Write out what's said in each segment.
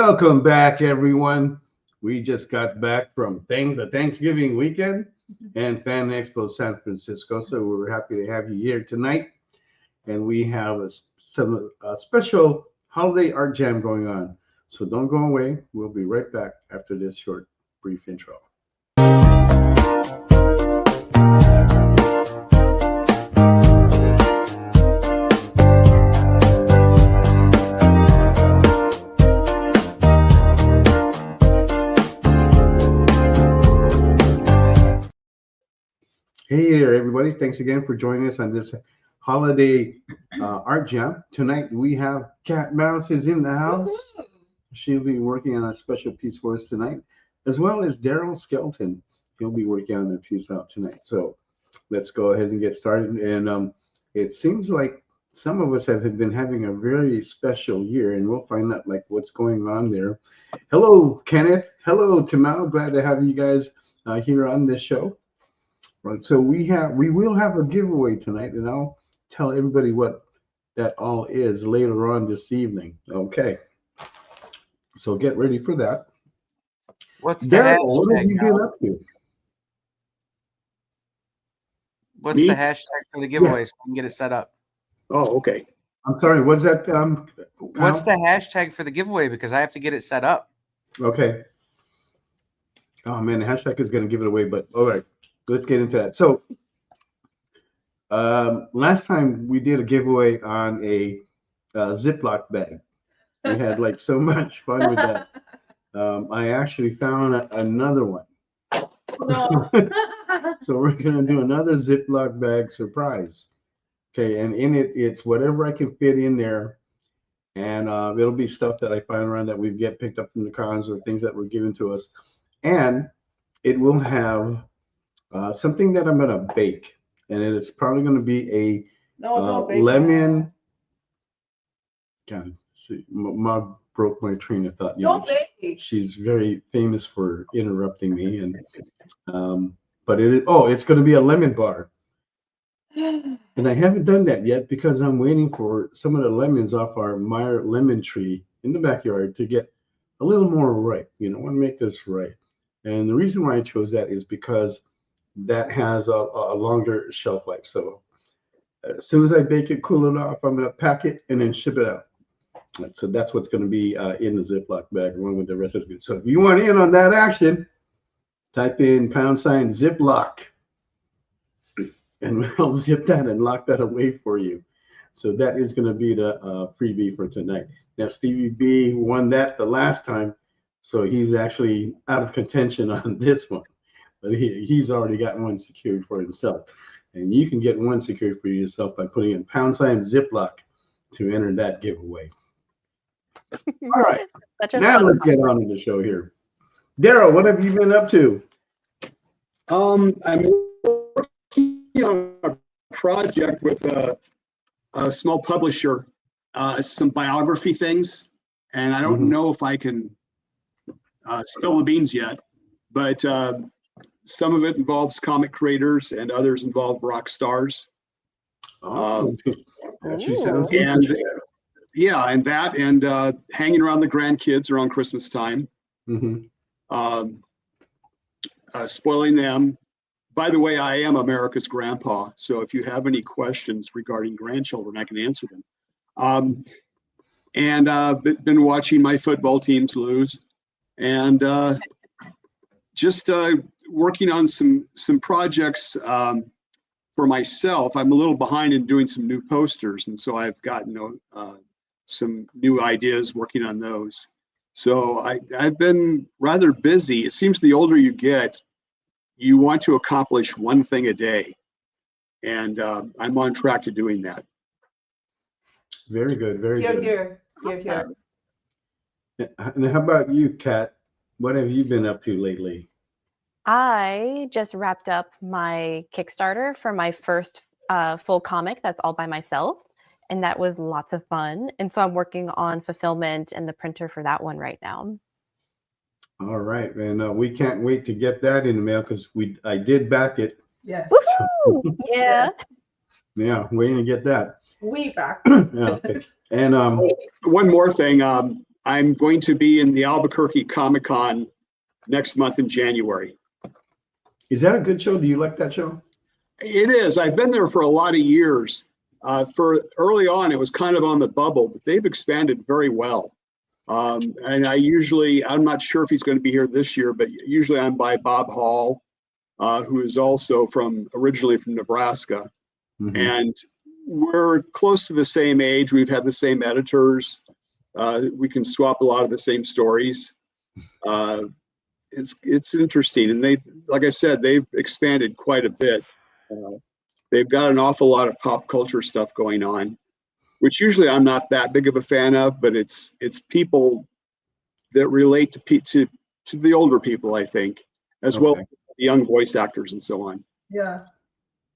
Welcome back, everyone. We just got back from the Thanksgiving weekend and Fan Expo San Francisco, so we're happy to have you here tonight. And we have some special holiday art jam going on. So don't go away. We'll be right back after this short, brief intro. Hey there, everybody. Thanks again for joining us on this holiday art jam. Tonight we have Cat Mouse is in the house. Woo-hoo. She'll be working on a special piece for us tonight, as well as Deryl Skelton. He'll be working on a piece out tonight. So let's go ahead and get started. And it seems like some of us have been having a very special year, and we'll find out like what's going on there. Hello, Kenneth. Hello, Tamao. Glad to have you guys here on this show. Right, so we will have a giveaway tonight, and I'll tell everybody what that all is later on this evening. Okay, so get ready for that. What's the hashtag? What have you been up to? What's the hashtag for the giveaway so we can get it set up? Oh, okay. I'm sorry. What's that? What's the hashtag for the giveaway? Because I have to get it set up. Okay. Oh man, the hashtag is going to give it away, but all right. Let's get into that. So last time we did a giveaway on a Ziploc bag. We had like so much fun with that. I actually found another one. No. So we're going to do another Ziploc bag surprise. Okay, and in it, it's whatever I can fit in there. And it'll be stuff that I find around that we get picked up from the cons or things that were given to us. And it will have something that I'm gonna bake, and it's probably gonna be a lemon. God, see, Mog broke my train of thought. Don't bake. She's very famous for interrupting me, and but it is. Oh, it's gonna be a lemon bar, and I haven't done that yet because I'm waiting for some of the lemons off our Meyer lemon tree in the backyard to get a little more ripe. You know, I want to make this right, and the reason why I chose that is because that has a longer shelf life. So as soon as I bake it, cool it off, I'm going to pack it and then ship it out. So that's what's going to be in the Ziploc bag along with the rest of the goods. So if you want in on that action, type in #Ziploc and we'll zip that and lock that away for you. So that is going to be the freebie for tonight. Now, Stevie B won that the last time, so he's actually out of contention on this one. But he's already got one secured for himself. And you can get one secured for yourself by putting in #Ziploc to enter that giveaway. All right. Now let's get on to the show here. Deryl, what have you been up to? I'm working on a project with a small publisher, some biography things. And I don't know if I can spill the beans yet, but some of it involves comic creators and others involve rock stars. Oh, she sounds and yeah, and that and hanging around the grandkids around Christmas time, spoiling them. By the way, I am America's grandpa, so if you have any questions regarding grandchildren, I can answer them. And been watching my football teams lose, and just working on some projects for myself. I'm a little behind in doing some new posters, and so I've got some new ideas working on those. So I've been rather busy. It seems the older you get, you want to accomplish one thing a day, and I'm on track to doing that. Very good, very good. Here. And how about you, Kat? What have you been up to lately? I just wrapped up my Kickstarter for my first full comic that's all by myself, and that was lots of fun. And so I'm working on fulfillment and the printer for that one right now. All right, and we can't wait to get that in the mail because I did back it. Yes. Woohoo! Yeah. Yeah, waiting to get that. We back. Yeah, okay. And one more thing, I'm going to be in the Albuquerque Comic-Con next month in January. Is that a good show? Do you like that show? It is. I've been there for a lot of years. For early on, it was kind of on the bubble, but they've expanded very well. And I'm not sure if he's going to be here this year, but usually I'm by Bob Hall, who is also originally from Nebraska. Mm-hmm. And we're close to the same age. We've had the same editors. We can swap a lot of the same stories. It's interesting. And like I said, they've expanded quite a bit. They've got an awful lot of pop culture stuff going on, which usually I'm not that big of a fan of, but it's people that relate to the older people, I think, as well as the young voice actors and so on. Yeah.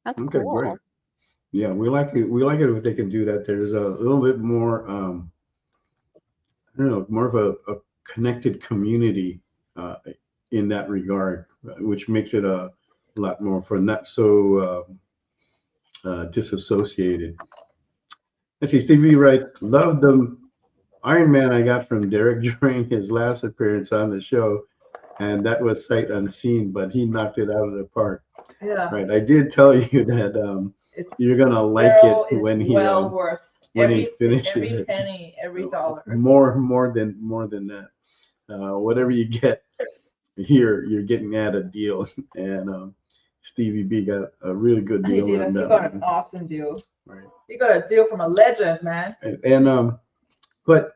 That's Okay, cool. great. Yeah, we like it. We like it if they can do that. There's a little bit more, I don't know, more of a connected community in that regard, which makes it a lot more fun, not so disassociated. Let's see, Stevie writes, love the Iron Man I got from Derek during his last appearance on the show, and that was sight unseen, but he knocked it out of the park. Yeah. Right, I did tell you that you're gonna like Daryl it when is he well worth he finishes every it. penny, every dollar. More than that. Whatever you get here, you're getting at a deal, and Stevie B got a really good He deal did. on He that got one. an awesome deal. Right. He got a deal from a legend, man. And but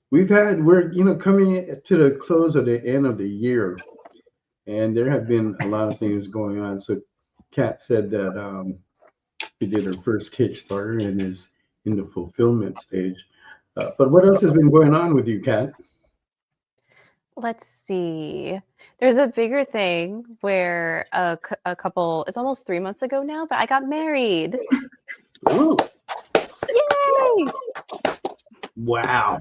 we're coming to the close of the end of the year, and there have been a lot of things going on. So Kat said that she did her first Kickstarter and is in the fulfillment stage. But what else has been going on with you, Kat? Let's see. There's a bigger thing where a couple, it's almost 3 months ago now, but I got married. Oh, Yay! wow.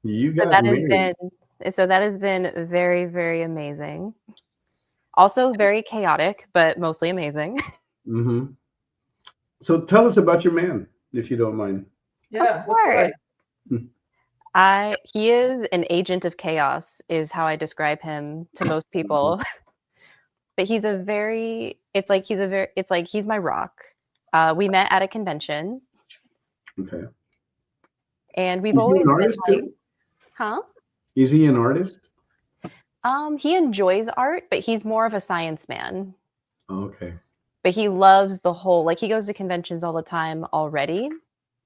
You So got that married. has been very, very amazing. Also very chaotic, but mostly amazing. Mm-hmm. So tell us about your man, if you don't mind. Yeah. Of course. Hmm. He is an agent of chaos, is how I describe him to most people. But he's my rock. We met at a convention. Okay. And we've Is he always an been artist like, too? huh? Is he an artist? He enjoys art, but he's more of a science man. Okay. But he loves the whole, like he goes to conventions all the time already.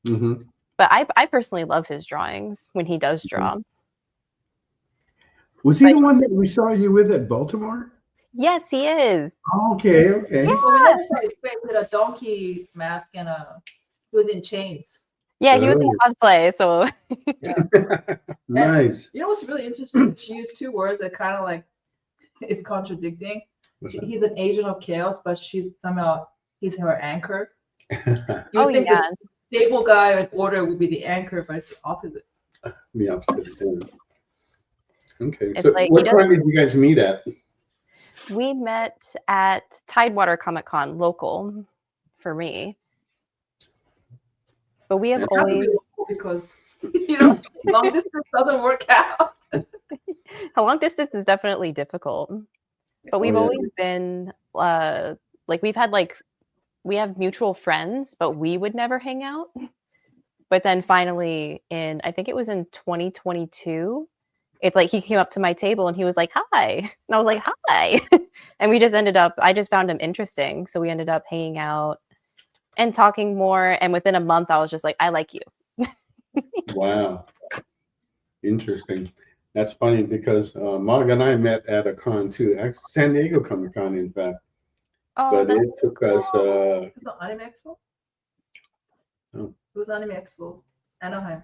Mm-hmm. But I personally love his drawings when he does draw. Was he the one that we saw you with at Baltimore? Yes, he is. Okay. Yeah. But we never saw his face with a donkey mask and he was in chains. Yeah, he was in cosplay, so Nice. You know what's really interesting? She used two words that kind of like is contradicting. He's an agent of chaos, but he's her anchor. You would think the stable guy in order would be the anchor, but it's the opposite. The opposite. Okay. It's So like what time did you guys meet at? We met at Tidewater Comic-Con, local for me. But we have always because long distance doesn't work out. A long distance is definitely difficult. But we've always been we have mutual friends, but we would never hang out. But then finally I think it was in 2022, it's like he came up to my table and he was like, hi. And I was like, hi. And we just I just found him interesting. So we ended up hanging out and talking more. And within a month, I was just like, I like you. Wow. Interesting. That's funny because Mog and I met at a con too, actually San Diego Comic Con, in fact. Oh, but it took us. It was Anime Expo? Oh. It was Anime Expo, Anaheim.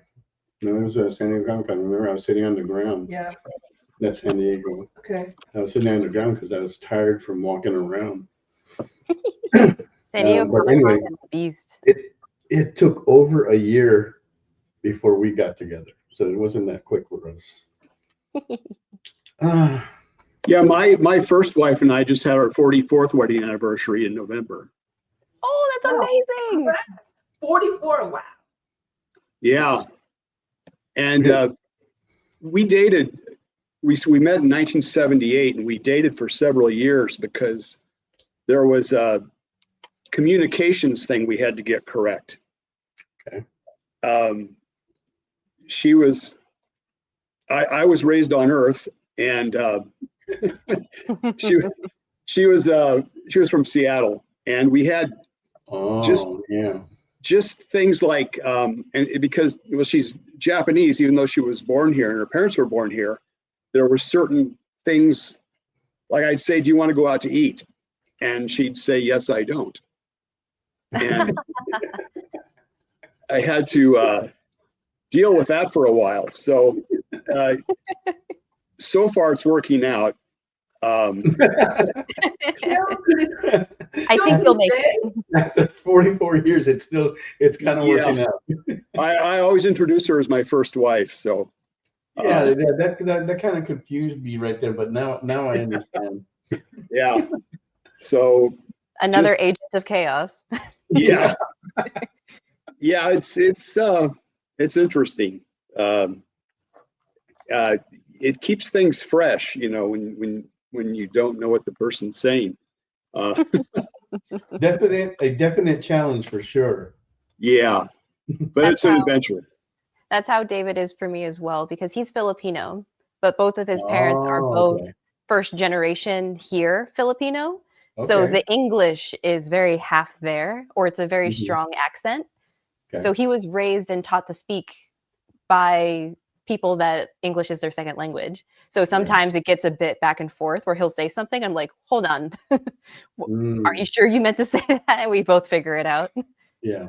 No, it was San Diego Comic Con. Remember, I was sitting on the ground. Yeah. That's San Diego. Okay. I was sitting on the ground because I was tired from walking around. San Diego but anyway, beast. It took over a year before we got together, so it wasn't that quick for us. Yeah, my first wife and I just had our 44th wedding anniversary in November. Oh, that's amazing! 44, wow. Yeah, and we dated. We met in 1978, and we dated for several years because there was a communications thing we had to get correct. Okay. She was. I was raised on Earth, and she was from Seattle, and we had just things like and because she's Japanese, even though she was born here and her parents were born here, there were certain things like I'd say, "Do you want to go out to eat?" And she'd say, "Yes, I don't." And I had to deal with that for a while. So so far it's working out. I think you'll make it. After 44 years, it's kind of working out. I always introduce her as my first wife. So yeah, that kind of confused me right there, but now I understand. Yeah. So another agent of chaos. Yeah. Yeah, it's interesting. It keeps things fresh, when you don't know what the person's saying. A definite challenge for sure. Yeah, but it's an adventure. That's how David is for me as well, because he's Filipino, but both of his parents are both first generation here Filipino. Okay. So the English is very half there, or it's a very strong accent. Okay. So he was raised and taught to speak by people that English is their second language. So sometimes it gets a bit back and forth where he'll say something. I'm like, hold on. Are you sure you meant to say that? And we both figure it out. Yeah.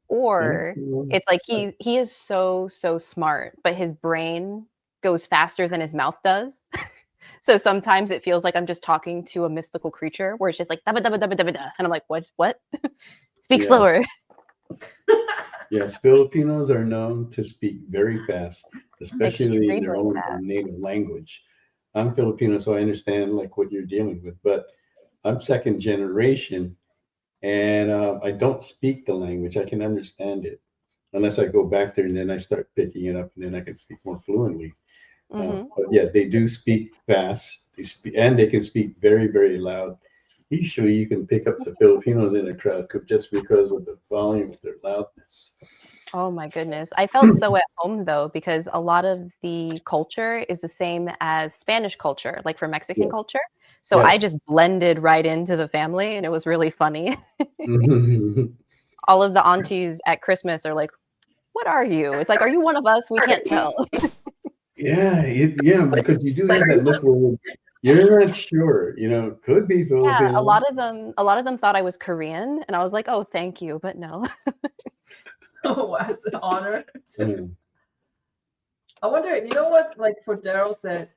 Or it's like he is so smart, but his brain goes faster than his mouth does. So sometimes it feels like I'm just talking to a mystical creature where it's just like dabba dabba dabba dabba da, and I'm like, what? Speak slower. Yes, Filipinos are known to speak very fast, especially in their own native language. I'm Filipino, so I understand like what you're dealing with, but I'm second generation, and I don't speak the language. I can understand it unless I go back there and then I start picking it up, and then I can speak more fluently. But yeah, they do speak fast. And they can speak very, very loud. Usually you can pick up the Filipinos in a crowd just because of the volume of their loudness. Oh my goodness. I felt so at home though, because a lot of the culture is the same as Spanish culture, like for Mexican culture. So I just blended right into the family, and it was really funny. All of the aunties at Christmas are like, what are you? It's like, are you one of us? We can't tell. Yeah, because you do have that look where you're not sure, could be Filipino. Yeah, a lot of them thought I was Korean, and I was like, oh, thank you, but no. Oh, wow, it's an honor. I wonder, you know what, like for Deryl said,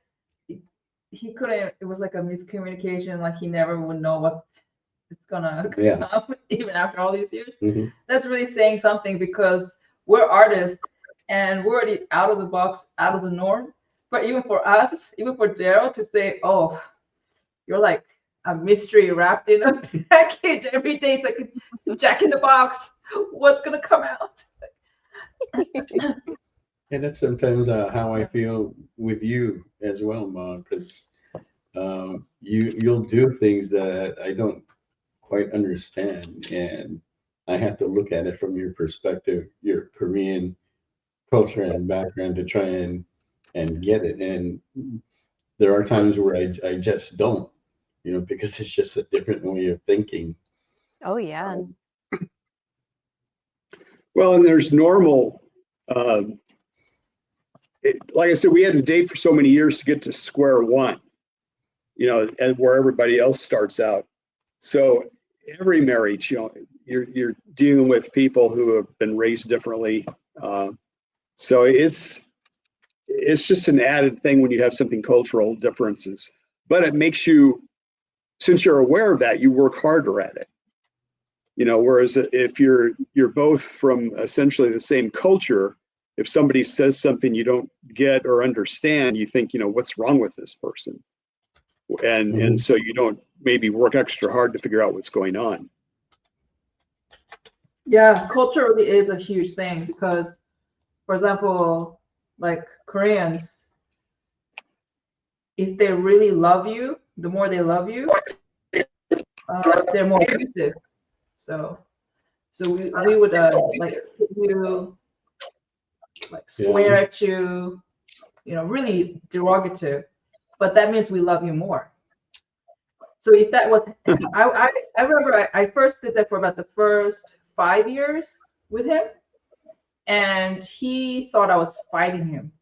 he couldn't, it was like a miscommunication, like he never would know what it's gonna come, even after all these years. That's really saying something, because we're artists and we're already out of the box, out of the norm. But even for us, even for Deryl to say, oh, you're like a mystery wrapped in a package every day. It's like Jack in the Box. What's going to come out? And that's sometimes how I feel with you as well, Mom, because you'll do things that I don't quite understand. And I have to look at it from your perspective, your Korean culture and background, to try and get it. And there are times where I just don't, because it's just a different way of thinking. Oh yeah. Well, and there's normal, like I said, we had to date for so many years to get to square one, and where everybody else starts out. So every marriage, you're dealing with people who have been raised differently. So it's just an added thing when you have something cultural differences, but it makes you, since you're aware of that, you work harder at it. Whereas if you're both from essentially the same culture, if somebody says something you don't get or understand, you think, what's wrong with this person? And so you don't maybe work extra hard to figure out what's going on. Yeah, culture really is a huge thing, because, for example, like Koreans, if they really love you, the more they love you, they're more abusive. So we would like hit you, like swear at you, really derogative. But that means we love you more. So if that was, I remember I first did that for about the first 5 years with him, and he thought I was fighting him.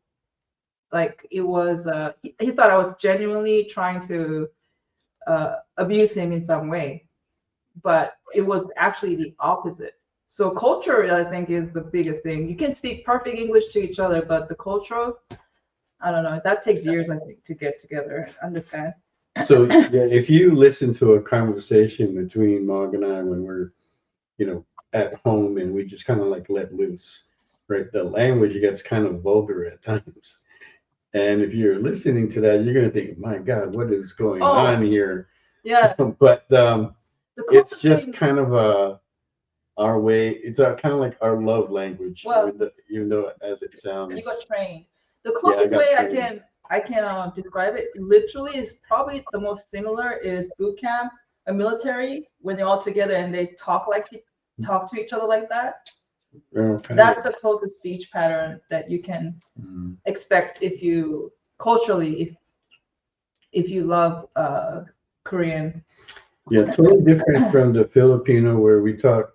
Like it was, he thought I was genuinely trying to abuse him in some way, but it was actually the opposite. So culture, I think, is the biggest thing. You can speak perfect English to each other, but the cultural, I don't know, that takes years, I think, to get together and understand. So yeah, if you listen to a conversation between Mog and I when we're, at home and we just kind of like let loose, right? The language gets kind of vulgar at times. And if you're listening to that, you're going to think, my God, what is going on here? Yeah. But it's just kind of our way. It's kind of like our love language, Well, even though as it sounds. You got trained. The closest way I can describe it literally is probably the most similar is boot camp, a military, when they're all together and they talk to each other like that. Okay. That's the closest speech pattern that you can expect if you culturally, if you love Korean. Yeah, totally different from the Filipino where we talk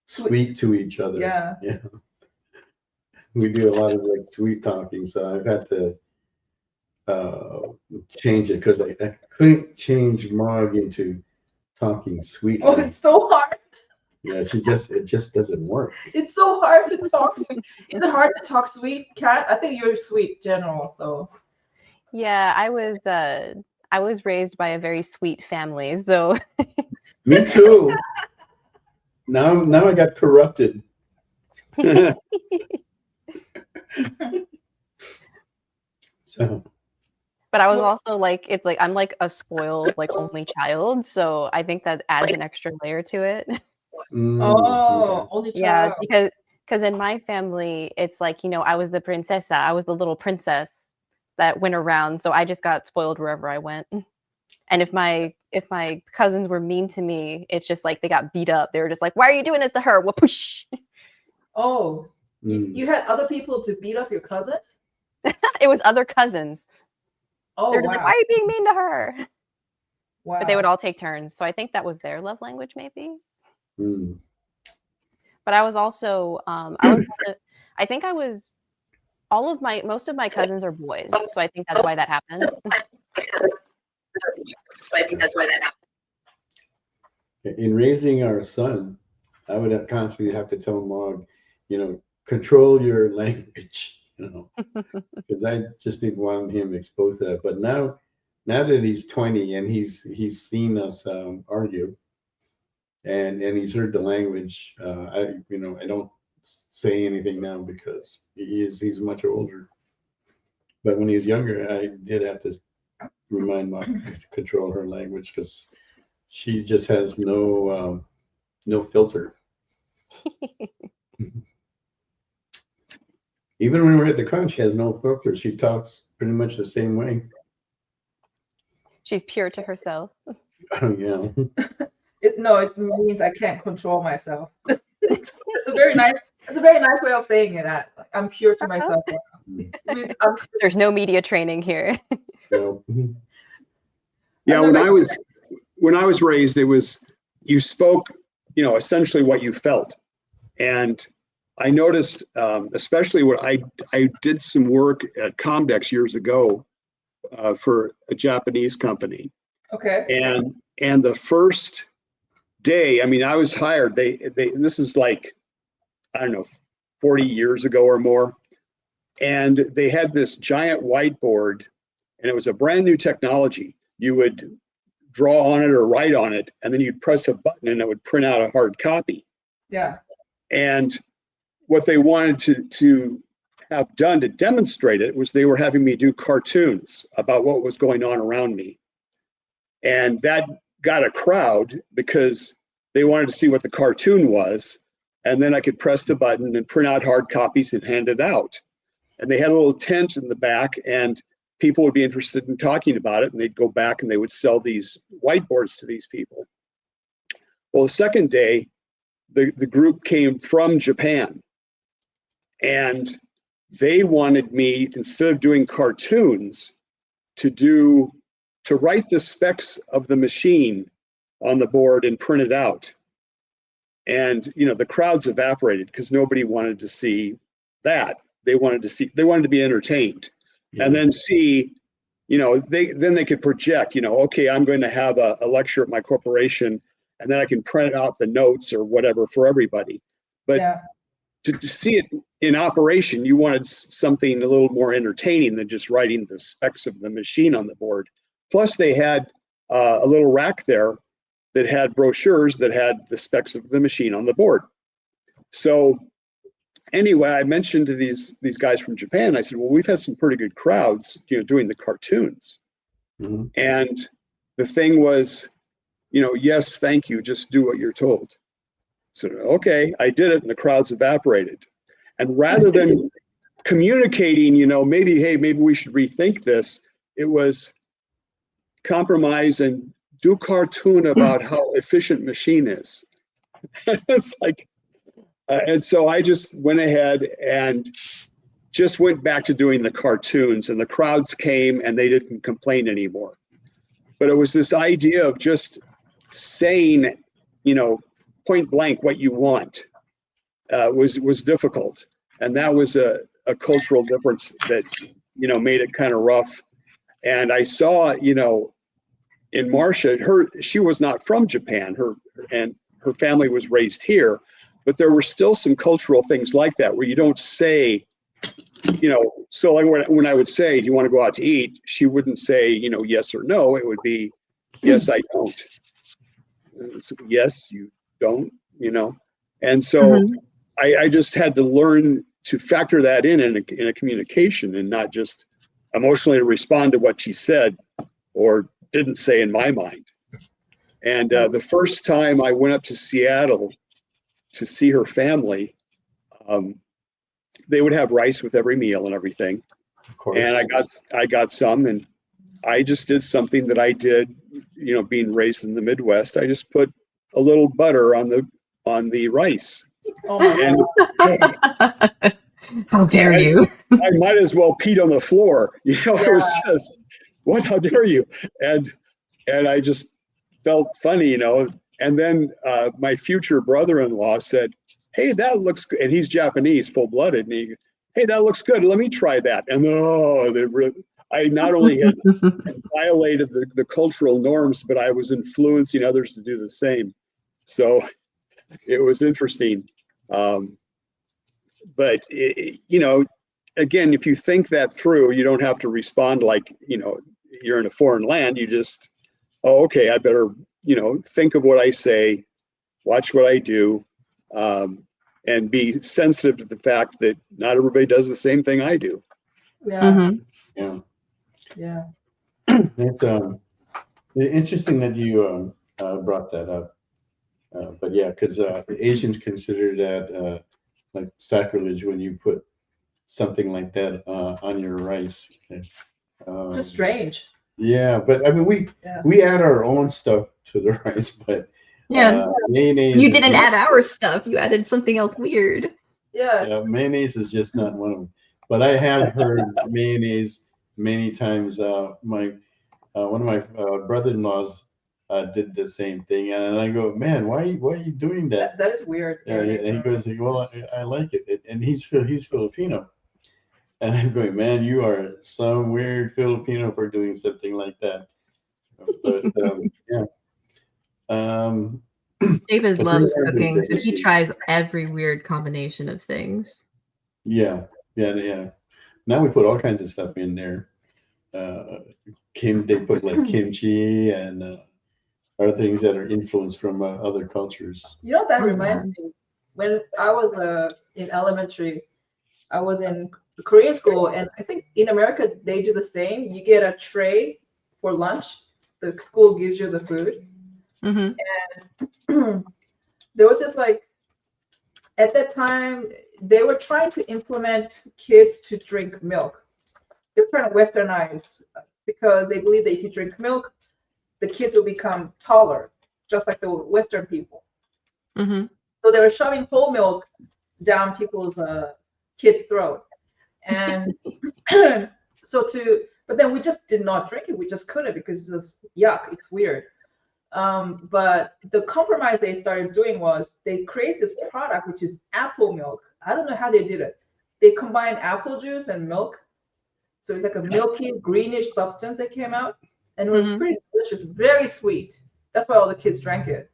sweet to each other. Yeah. We do a lot of like sweet talking, so I've had to change it because I couldn't change Mog into talking sweet. Oh, it's so hard. Yeah, it just doesn't work. It's so hard to talk. Is it hard to talk sweet, Kat? I think you're sweet general, so. Yeah, I was raised by a very sweet family, so. Me too. Now I got corrupted. So. But I was also like, it's like I'm like a spoiled, like only child, so I think that adds an extra layer to it. Only child. Yeah, because in my family, it's like, I was the princesa, I was the little princess that went around, so I just got spoiled wherever I went. And if my cousins were mean to me, it's just like they got beat up. They were just like, "Why are you doing this to her?" Whoosh. Oh, you had other people to beat up your cousins? It was other cousins. Oh, they're just like, "Why are you being mean to her?" Wow. But they would all take turns, so I think that was their love language, maybe. But I was also, I think I was. Most of my cousins are boys, so I think that's why that happened. In raising our son, I would constantly have to tell Mog, control your language, because I just didn't want him exposed to that. But now that he's 20 and he's seen us argue, and he's heard the language, I don't say anything now because he's much older. But when he was younger, I did have to remind Mog to control her language because she just has no filter. Even when we're at the con, she has no filter. She talks pretty much the same way. She's pure to herself. Oh yeah. It means I can't control myself. It's a very nice way of saying it. I'm pure to myself. There's no media training here. No. Yeah, when I was raised, it was you spoke, essentially what you felt, and I noticed, especially when I did some work at Comdex years ago for a Japanese company. Okay. And the first day, I was hired. This is like, I don't know, 40 years ago or more, and they had this giant whiteboard, and it was a brand new technology. You would draw on it or write on it, and then you'd press a button and it would print out a hard copy. Yeah. And what they wanted to have done to demonstrate it was they were having me do cartoons about what was going on around me. And that got a crowd because they wanted to see what the cartoon was. And then I could press the button and print out hard copies and hand it out. And they had a little tent in the back, and people would be interested in talking about it, and they'd go back and they would sell these whiteboards to these people. Well, the second day, the group came from Japan, and they wanted me, instead of doing cartoons, to write the specs of the machine on the board and print it out. And the crowds evaporated because nobody wanted to see that. They wanted to be entertained. Yeah. And then see, they could project, okay, I'm going to have a lecture at my corporation, and then I can print out the notes or whatever for everybody. But to see it in operation, you wanted something a little more entertaining than just writing the specs of the machine on the board. Plus, they had a little rack there that had brochures that had the specs of the machine on the board. So anyway, I mentioned to these guys from Japan, I said, well, we've had some pretty good crowds, doing the cartoons. Mm-hmm. And the thing was, yes, thank you, just do what you're told. So, okay, I did it, and the crowds evaporated. And rather than communicating, maybe we should rethink this, it was compromise and do cartoon about how efficient machine is. It's like, and so I just went ahead and just went back to doing the cartoons, and the crowds came and they didn't complain anymore. But it was this idea of just saying, point blank what you want was difficult. And that was a cultural difference that, made it kind of rough. And I saw, in Marcia, she was not from Japan, her family was raised here, but there were still some cultural things like that where you don't say, so like when I would say, do you want to go out to eat? She wouldn't say, yes or no. It would be, yes, I don't. So, yes, you don't, And so I just had to learn to factor that in a communication and not just emotionally respond to what she said or didn't say in my mind. And the first time I went up to Seattle to see her family, they would have rice with every meal and everything. Of course. And I got some, and I just did something that I did, being raised in the Midwest. I just put a little butter on the rice. Oh my God. How dare you? I might as well peed on the floor. It was just, what? How dare you? And I just felt funny, And then my future brother-in-law said, hey, that looks good. And he's Japanese, full-blooded. And hey, that looks good. Let me try that. And I not only had violated the cultural norms, but I was influencing others to do the same. So it was interesting. But, again, if you think that through, you don't have to respond like, you're in a foreign land. You just, oh, okay, I better, think of what I say, watch what I do, and be sensitive to the fact that not everybody does the same thing I do. Yeah. Mm-hmm. Yeah. It's interesting that you brought that up. But yeah, because the Asians consider that like sacrilege when you put something like that on your rice. Just strange. Yeah, but I mean, we add our own stuff to the rice, but mayonnaise. You didn't add our stuff. You added something else weird. Yeah. Mayonnaise is just not one of them. But I have heard mayonnaise many times. One of my brother-in-laws did the same thing, and I go, man, why are you doing that? That is weird. And he goes, well, I like it, and he's Filipino. And I'm going, man, you are some weird Filipino for doing something like that. But David loves cooking, so he tries every weird combination of things. Yeah. Now we put all kinds of stuff in there. They put like kimchi and other things that are influenced from other cultures. That reminds me. When I was in elementary, I was in Korean school, and I think in America they do the same. You get a tray for lunch. The school gives you the food. Mm-hmm. And there was this at that time, they were trying to implement kids to drink milk. They're trying to westernize because they believe that if you drink milk, the kids will become taller, just like the Western people. Mm-hmm. So they were shoving whole milk down people's kids' throat. And but then we just did not drink it. We just couldn't because it was yuck. It's weird. But the compromise they started doing was they create this product, which is apple milk. I don't know how they did it. They combined apple juice and milk. So it's like a milky, greenish substance that came out. And it was pretty delicious, very sweet. That's why all the kids drank it.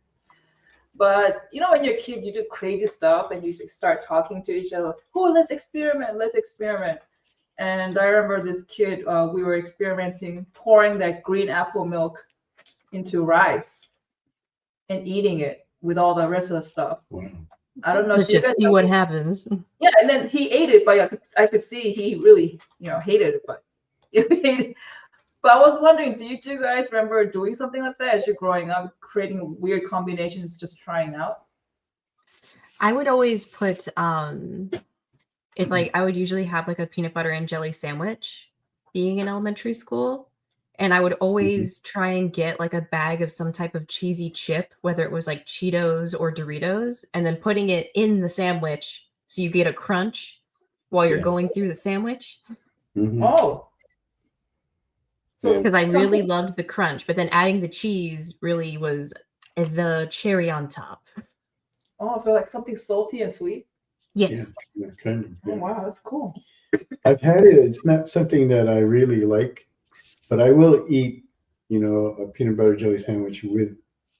But you know, when you're a kid, you do crazy stuff and you start talking to each other. Oh, let's experiment. And I remember this kid, we were experimenting, pouring that green apple milk into rice and eating it with all the rest of the stuff. Wow. I don't know. Let's just see what happens. Yeah, and then he ate it, but I could see he really, hated it. But but I was wondering, do you two guys remember doing something like that as you're growing up, creating weird combinations, just trying out? I would always put it's like I would usually have like a peanut butter and jelly sandwich being in elementary school. And I would always try and get like a bag of some type of cheesy chip, whether it was like Cheetos or Doritos, and then putting it in the sandwich so you get a crunch while you're going through the sandwich. Oh. So because I really loved the crunch, but then adding the cheese really was the cherry on top. Oh, so like something salty and sweet? Yes. Yeah, kind of, yeah. Oh, wow, that's cool. I've had it. It's not something that I really like, but I will eat, a peanut butter jelly sandwich with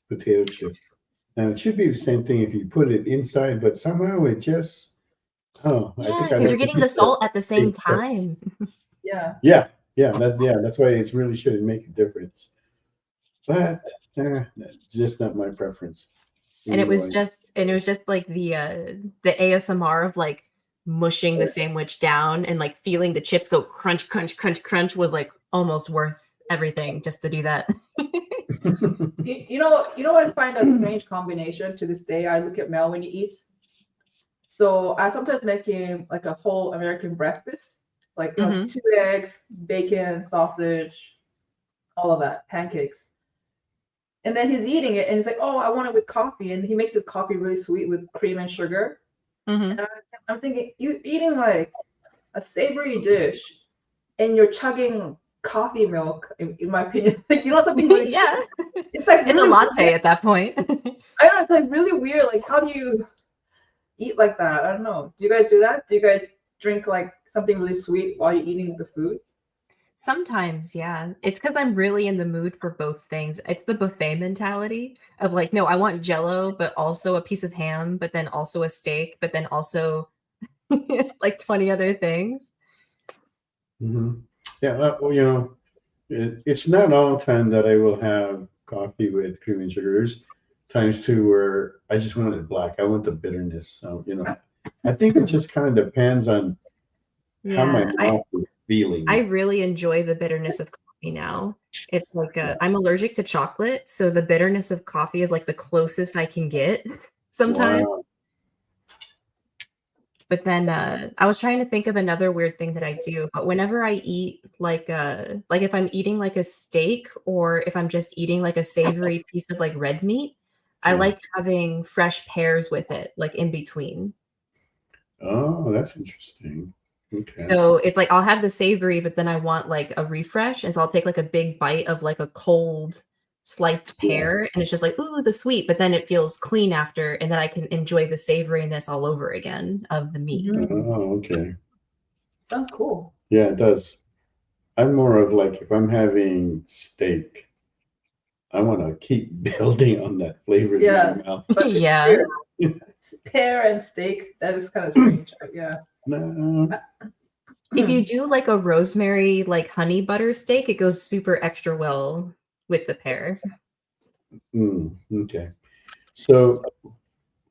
potato chips. Now, it should be the same thing if you put it inside, but somehow it just, I think because you're getting the salt at the same time. Yeah. That's why it really shouldn't make a difference. But that's just not my preference. And it was just like the ASMR of like mushing the sandwich down and like feeling the chips go crunch, crunch, crunch, crunch was like almost worth everything just to do that. You know what I find a strange combination to this day? I look at Mel when he eats. So I sometimes make him like a whole American breakfast, like 2 eggs, bacon, sausage, all of that, pancakes. And then he's eating it and he's like, oh, I want it with coffee. And he makes his coffee really sweet with cream and sugar. And I'm thinking, you're eating like a savory dish and you're chugging coffee milk, in my opinion. Like, something really sweet. It's like really a latte weird. At that point. I don't know, it's like really weird. Like, how do you eat like that? I don't know. Do you guys do that? Do you guys drink like something really sweet while you're eating the food? Sometimes, yeah. It's because I'm really in the mood for both things. It's the buffet mentality of like, no, I want Jell-O, but also a piece of ham, but then also a steak, but then also like 20 other things. Yeah, it's not all the time that I will have coffee with cream and sugar. There's times too where I just want it black. I want the bitterness. So, I think it just kind of depends on how my mouth is feeling. I really enjoy the bitterness of coffee now. It's like I'm allergic to chocolate, so the bitterness of coffee is like the closest I can get sometimes. Wow. But then I was trying to think of another weird thing that I do. But whenever I eat like if I'm eating like a steak or if I'm just eating like a savory piece of like red meat, I like having fresh pears with it, like in between. Oh, that's interesting. Okay. So it's like I'll have the savory, but then I want like a refresh. And so I'll take like a big bite of like a cold sliced pear and it's just like, ooh, the sweet, but then it feels clean after. And then I can enjoy the savoriness all over again of the meat. Oh, okay. Sounds cool. Yeah, it does. I'm more of like, if I'm having steak, I want to keep building on that flavor in my mouth. Yeah. Pear and steak, that is kind of strange. Yeah. No. If you do like a rosemary, like honey butter steak, it goes super extra well with the pear. Okay. So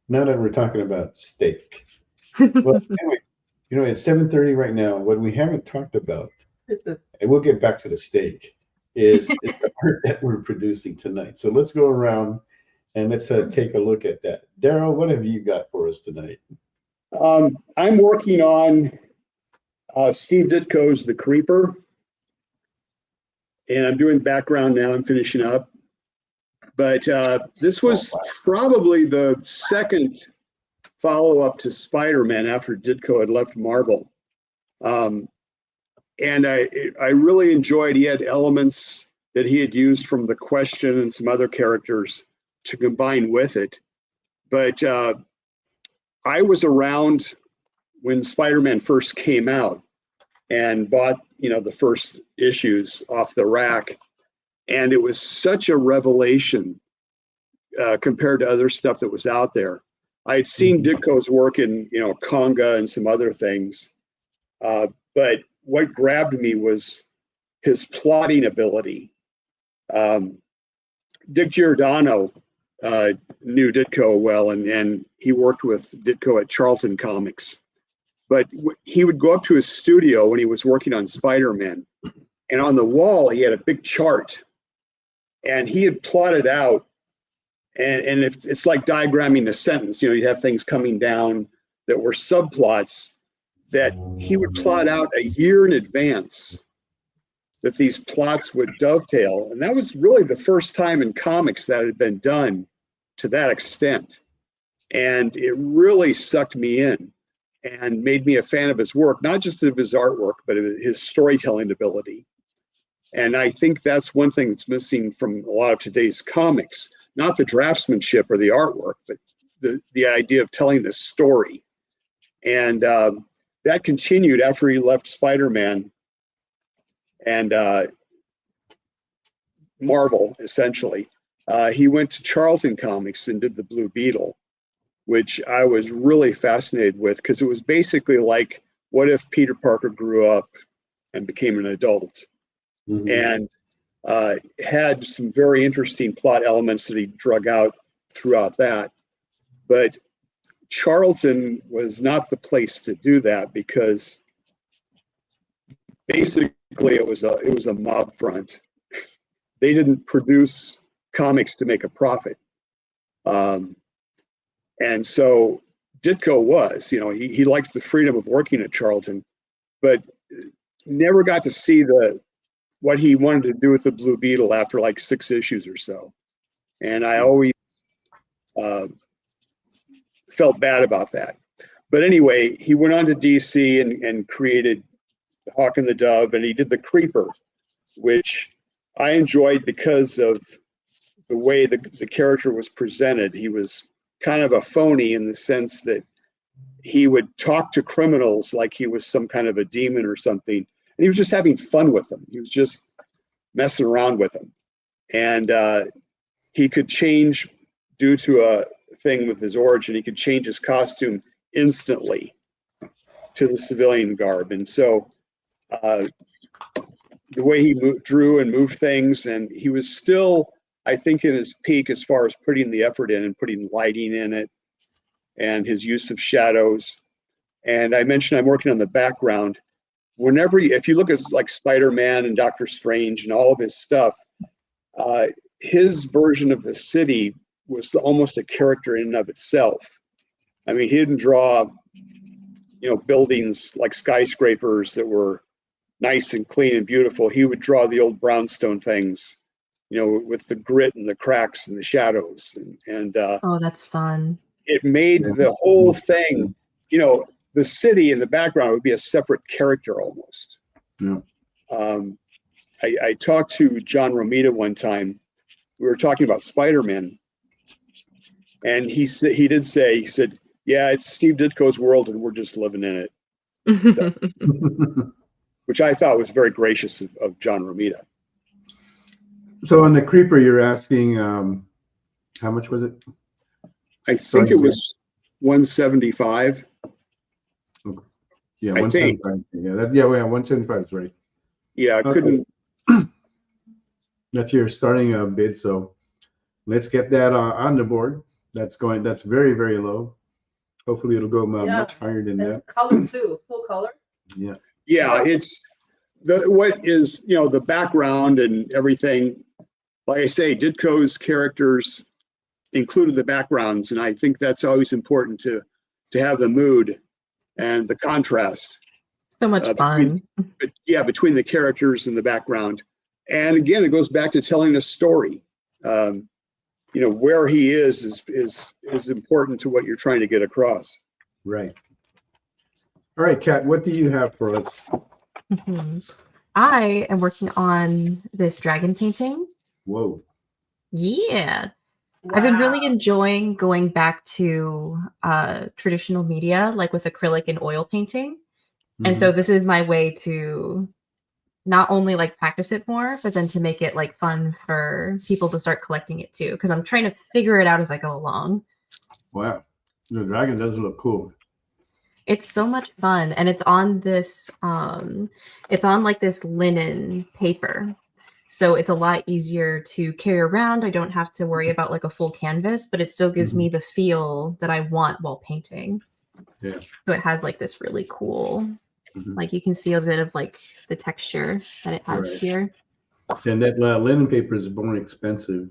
now that we're talking about steak, well, anyway, it's 7:30 right now. What we haven't talked about, and we'll get back to the steak, is the art that we're producing tonight. So let's go around And let's take a look at that. Daryl, what have you got for us tonight? I'm working on Steve Ditko's The Creeper. And I'm doing background now. I'm finishing up. But this was probably the second follow-up to Spider-Man after Ditko had left Marvel. And I really enjoyed, he had elements that he had used from The Question and some other characters to combine with it. But I was around when Spider-Man first came out and bought, the first issues off the rack. And it was such a revelation compared to other stuff that was out there. I had seen Ditko's work in, Conga and some other things. But what grabbed me was his plotting ability. Dick Giordano knew Ditko well, and he worked with Ditko at Charlton Comics. But he would go up to his studio when he was working on Spider-Man, and on the wall he had a big chart, and he had plotted out, and it's like diagramming a sentence. You'd have things coming down that were subplots that he would plot out a year in advance that these plots would dovetail. And that was really the first time in comics that had been done to that extent. And it really sucked me in and made me a fan of his work, not just of his artwork, but of his storytelling ability. And I think that's one thing that's missing from a lot of today's comics, not the draftsmanship or the artwork, but the idea of telling the story. And that continued after he left Spider-Man and Marvel, essentially. He went to Charlton Comics and did the Blue Beetle, which I was really fascinated with, because it was basically like, what if Peter Parker grew up and became an adult? And had some very interesting plot elements that he drug out throughout that. But Charlton was not the place to do that, because basically it was a mob front. They didn't produce comics to make a profit. And so Ditko was, he liked the freedom of working at Charlton, but never got to see what he wanted to do with the Blue Beetle after like 6 issues or so. And I always felt bad about that. But anyway, he went on to DC and created The Hawk and the Dove, and he did The Creeper, which I enjoyed because of the way the character was presented. He was kind of a phony in the sense that he would talk to criminals like he was some kind of a demon or something. And he was just having fun with them. He was just messing around with them. And he could change due to a thing with his origin. He could change his costume instantly to the civilian garb. And so the way he drew and moved things, and he was still, I think, in his peak as far as putting the effort in and putting lighting in it and his use of shadows. And I mentioned I'm working on the background. If you look at like Spider-Man and Doctor Strange and all of his stuff, his version of the city was almost a character in and of itself. I mean, he didn't draw, buildings like skyscrapers that were nice and clean and beautiful. He would draw the old brownstone things, with the grit and the cracks and the shadows. And Oh, that's fun. it made the whole thing, the city in the background would be a separate character almost. Yeah. I talked to John Romita one time. We were talking about Spider-Man, and he said, yeah, it's Steve Ditko's world and we're just living in it. So, which I thought was very gracious of John Romita. So on the Creeper, you're asking, how much was it? I think it was 175. Yeah, I 175. Yeah, 175 is right. Yeah, I couldn't. That's your starting bid. So let's get that on the board. That's very, very low. Hopefully it'll go much higher than that. Color too, full color. Yeah. Yeah, it's the background and everything. Like I say, Ditko's characters included the backgrounds, and I think that's always important to have the mood and the contrast. So much fun. Between the characters and the background. And again, it goes back to telling a story. Where he is important to what you're trying to get across. Right. All right, Kat, what do you have for us? I am working on this dragon painting. Whoa. Yeah. Wow. I've been really enjoying going back to traditional media, like with acrylic and oil painting. And so this is my way to not only like practice it more, but then to make it like fun for people to start collecting it too. Because I'm trying to figure it out as I go along. Wow. The dragon does look cool. It's so much fun. And it's on this, it's on like this linen paper. So it's a lot easier to carry around. I don't have to worry about like a full canvas, but it still gives me the feel that I want while painting. Yeah. So it has like this really cool, like you can see a bit of like the texture that it has here. And that linen paper is more expensive.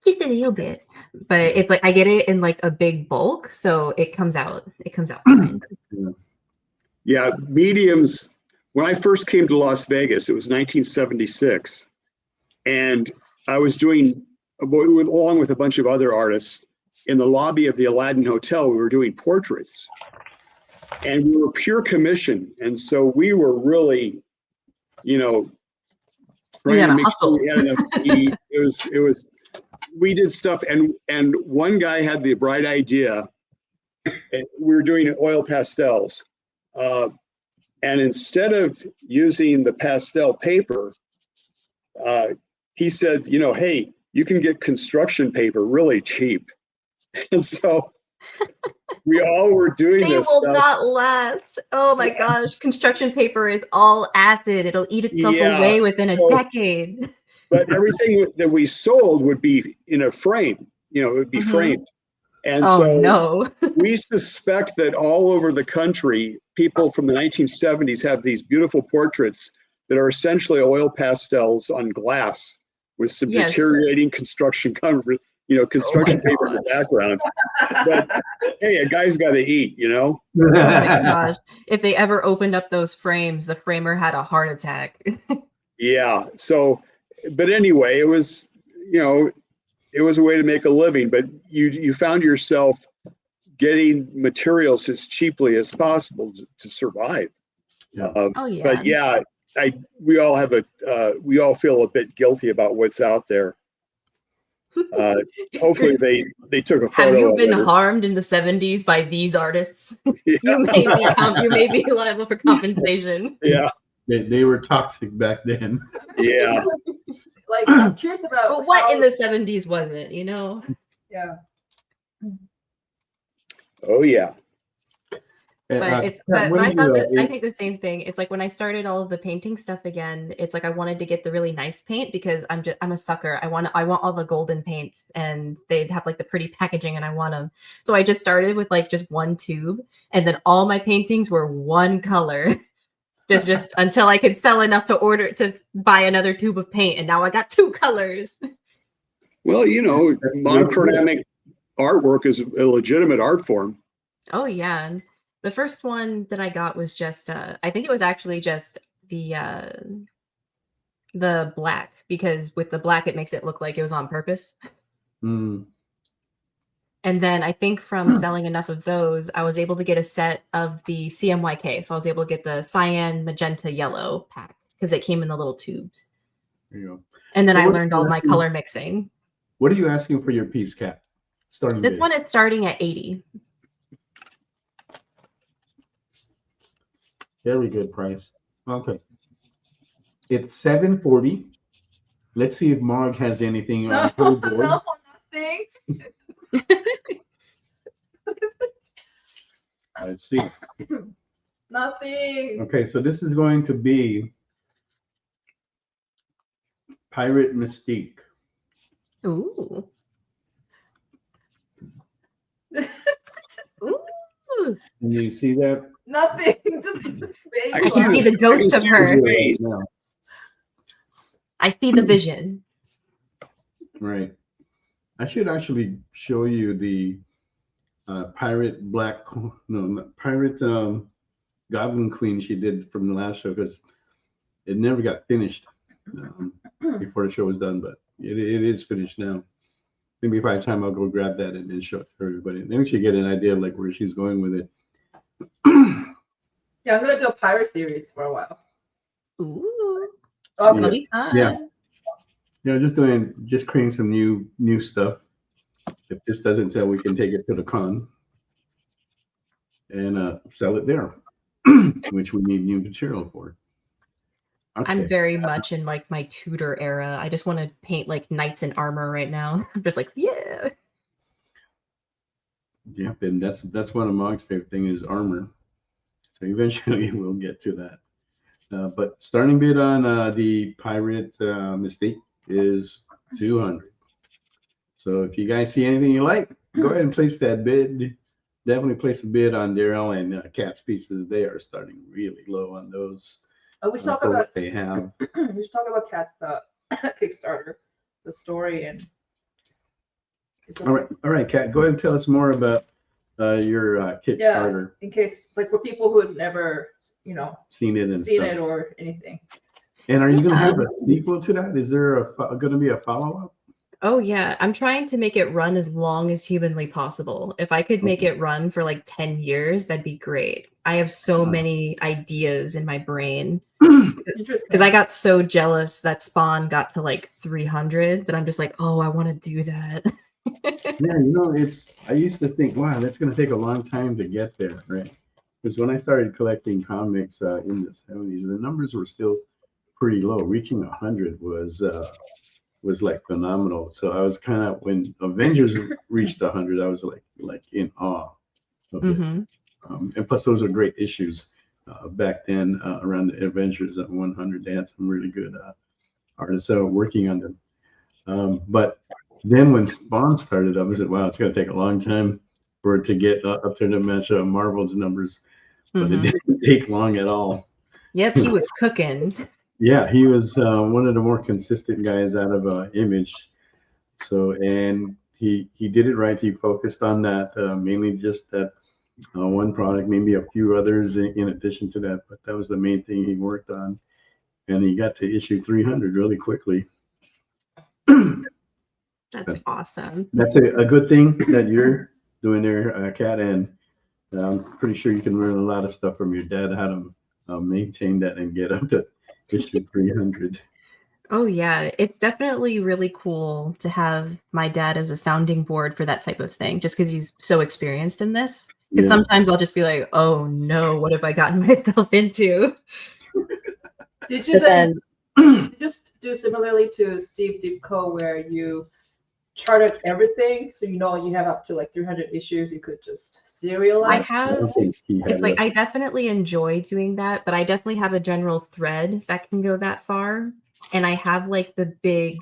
Just a little bit, but it's like I get it in like a big bulk, so it comes out fine. Yeah, mediums. When I first came to Las Vegas, it was 1976, and I was doing, along with a bunch of other artists, in the lobby of the Aladdin Hotel, we were doing portraits, and we were pure commission, and so we were really, trying to make sure we had enough to eat. It was. We did stuff, and one guy had the bright idea. We were doing oil pastels, and instead of using the pastel paper, he said, hey, you can get construction paper really cheap. And so we all were doing this stuff. They will not last. Oh my gosh. Construction paper is all acid. It'll eat itself away within a decade. But everything that we sold would be in a frame, it would be framed. And we suspect that all over the country, people from the 1970s have these beautiful portraits that are essentially oil pastels on glass with some deteriorating construction paper in the background. But hey, a guy's got to eat, Oh my gosh. If they ever opened up those frames, the framer had a heart attack. Yeah. So, but anyway, it was, it was a way to make a living, but you found yourself getting materials as cheaply as possible to survive. But yeah, we all feel a bit guilty about what's out there. Hopefully they took a photo. Have you been harmed in the 70s by these artists? Yeah. You may be liable for compensation. Yeah. They were toxic back then. Yeah. Like, I'm curious about. But what in the 70s wasn't, Yeah. Oh yeah. But I think the same thing. It's like when I started all of the painting stuff again, it's like I wanted to get the really nice paint because I'm a sucker. I want all the golden paints and they'd have like the pretty packaging and I want them. So I just started with like just one tube and then all my paintings were one color. Just until I could sell enough to buy another tube of paint, and now I got two colors. Well, monochromatic artwork is a legitimate art form. Oh yeah, the first one that I got was just I think it was actually just the black, because with the black it makes it look like it was on purpose. And then I think from selling enough of those, I was able to get a set of the CMYK. So I was able to get the cyan, magenta, yellow pack because they came in the little tubes. There you go. And then I learned all my color mixing. What are you asking for your piece, Kat? This one is starting at 80. Very good price. Okay. It's $740. Let's see if Mog has anything on her board. No, nothing. Let's see. Nothing. Okay, so this is going to be Pirate Mystique. Ooh. Ooh. Can you see that? Nothing. Just I can see the ghost of her. I see the vision. Right. I should actually show you the pirate pirate Goblin Queen she did from the last show because it never got finished before the show was done, but it is finished now. Maybe if I have time, I'll go grab that and then show it to everybody. Then we should get an idea of like where she's going with it. Yeah, I'm gonna do a pirate series for a while. Ooh. Okay. That'll be fun. Yeah. Just creating some new stuff. If this doesn't sell, we can take it to the con and sell it there, which we need new material for. Okay. I'm very much in like my Tudor era. I just want to paint like knights in armor right now. I'm just like, yeah. Yep, and that's one of Mog's favorite thing is armor. So eventually we'll get to that. But starting bid on the pirate Mystique is 200. So if you guys see anything you like, go ahead and place that bid. Definitely place a bid on Deryl and Cat's pieces. They are starting really low on those. We should talk for about what they have. we should talk about Cat's Kickstarter, the story, and All right, Kat, go ahead and tell us more about your Kickstarter. in case like for people who has never Seen it and seen stuff. it or anything. And are you going to have a sequel to that? Is there going to be a follow-up? Oh yeah, I'm trying to make it run as long as humanly possible. If I could make it run for like 10 years, that'd be great. I have so many ideas in my brain. Because I got so jealous that Spawn got to like 300 that I'm just like, oh, I want to do that. Yeah, I used to think, wow, that's going to take a long time to get there, right? Because when I started collecting comics in the 70s, the numbers were still pretty low. Reaching 100 was like phenomenal. So I was kind of, when Avengers reached 100, I was like in awe of it. And plus, those are great issues back then around the Avengers at 100. They had some really good artists working on them. But then when Spawn started up, I said, wow, it's going to take a long time for it to get up to the match Marvel's numbers. But it didn't take long at all. Yep, he was cooking. Yeah, he was one of the more consistent guys out of Image. So, and he did it right. He focused on that, mainly just that one product, maybe a few others in addition to that. But that was the main thing he worked on. And he got to issue 300 really quickly. That's awesome. That's a good thing that you're doing there, Kat. And I'm pretty sure you can learn a lot of stuff from your dad, how to maintain that and get up to issue 300. Oh yeah, it's definitely really cool to have my dad as a sounding board for that type of thing, just because he's so experienced in this. Because sometimes I'll just be like, oh no, what have I gotten myself into? Did you then just do similarly to Steve Ditko, where you charted everything, so you have up to like 300 issues you could just serialize? I have. It's like I definitely enjoy doing that, but I definitely have a general thread that can go that far. And I have like the big,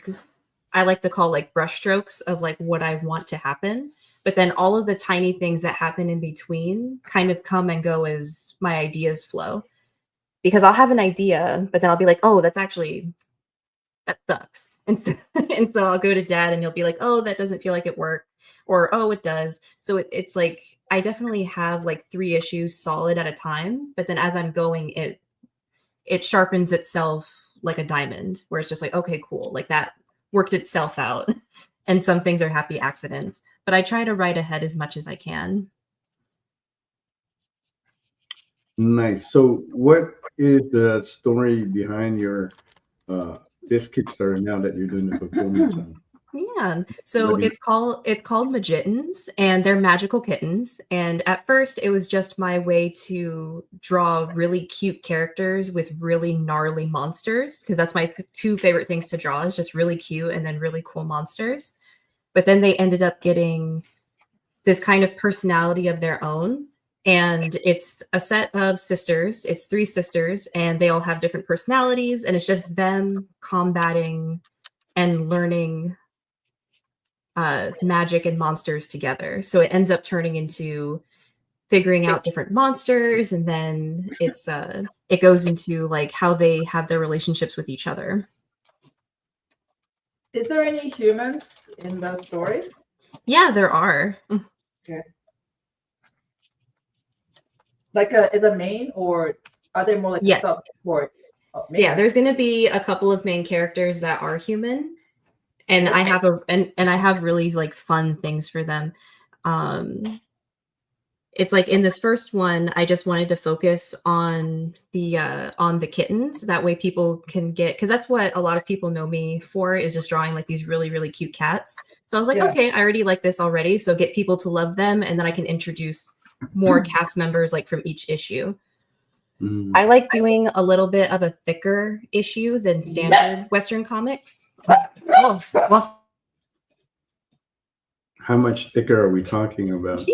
I like to call like brush strokes of like what I want to happen. But then all of the tiny things that happen in between kind of come and go as my ideas flow. Because I'll have an idea, but then I'll be like, oh, that sucks. And so I'll go to Dad and he'll be like, oh, that doesn't feel like it worked. Or, oh, it does. So it's like, I definitely have like 3 issues solid at a time. But then as I'm going, it sharpens itself like a diamond, where it's just like, okay, cool. Like that worked itself out. And some things are happy accidents. But I try to write ahead as much as I can. Nice. So what is the story behind your this Kickstarter now that you're doing the fulfillment on? Yeah. So it's called Magitans, and they're magical kittens. And at first it was just my way to draw really cute characters with really gnarly monsters, because that's my 2 favorite things to draw, is just really cute and then really cool monsters. But then they ended up getting this kind of personality of their own. And it's a set of sisters. It's 3 sisters, and they all have different personalities. And it's just them combating and learning magic and monsters together. So it ends up turning into figuring out different monsters, and then it goes into like how they have their relationships with each other. Is there any humans in the story? Yeah, there are. Like is a main, or are they more like Yes. sub support? Oh, main. Yeah, there's going to be a couple of main characters that are human, and I have and I have really like fun things for them. It's like in this first one, I just wanted to focus on the kittens. That way people can get, because that's what a lot of people know me for, is just drawing like these really, really cute cats. So I was like, Yeah. okay, I already like this already. So get people to love them, and then I can introduce more cast members like from each issue. I like doing a little bit of a thicker issue than standard Western comics. Oh, well. How much thicker are we talking about?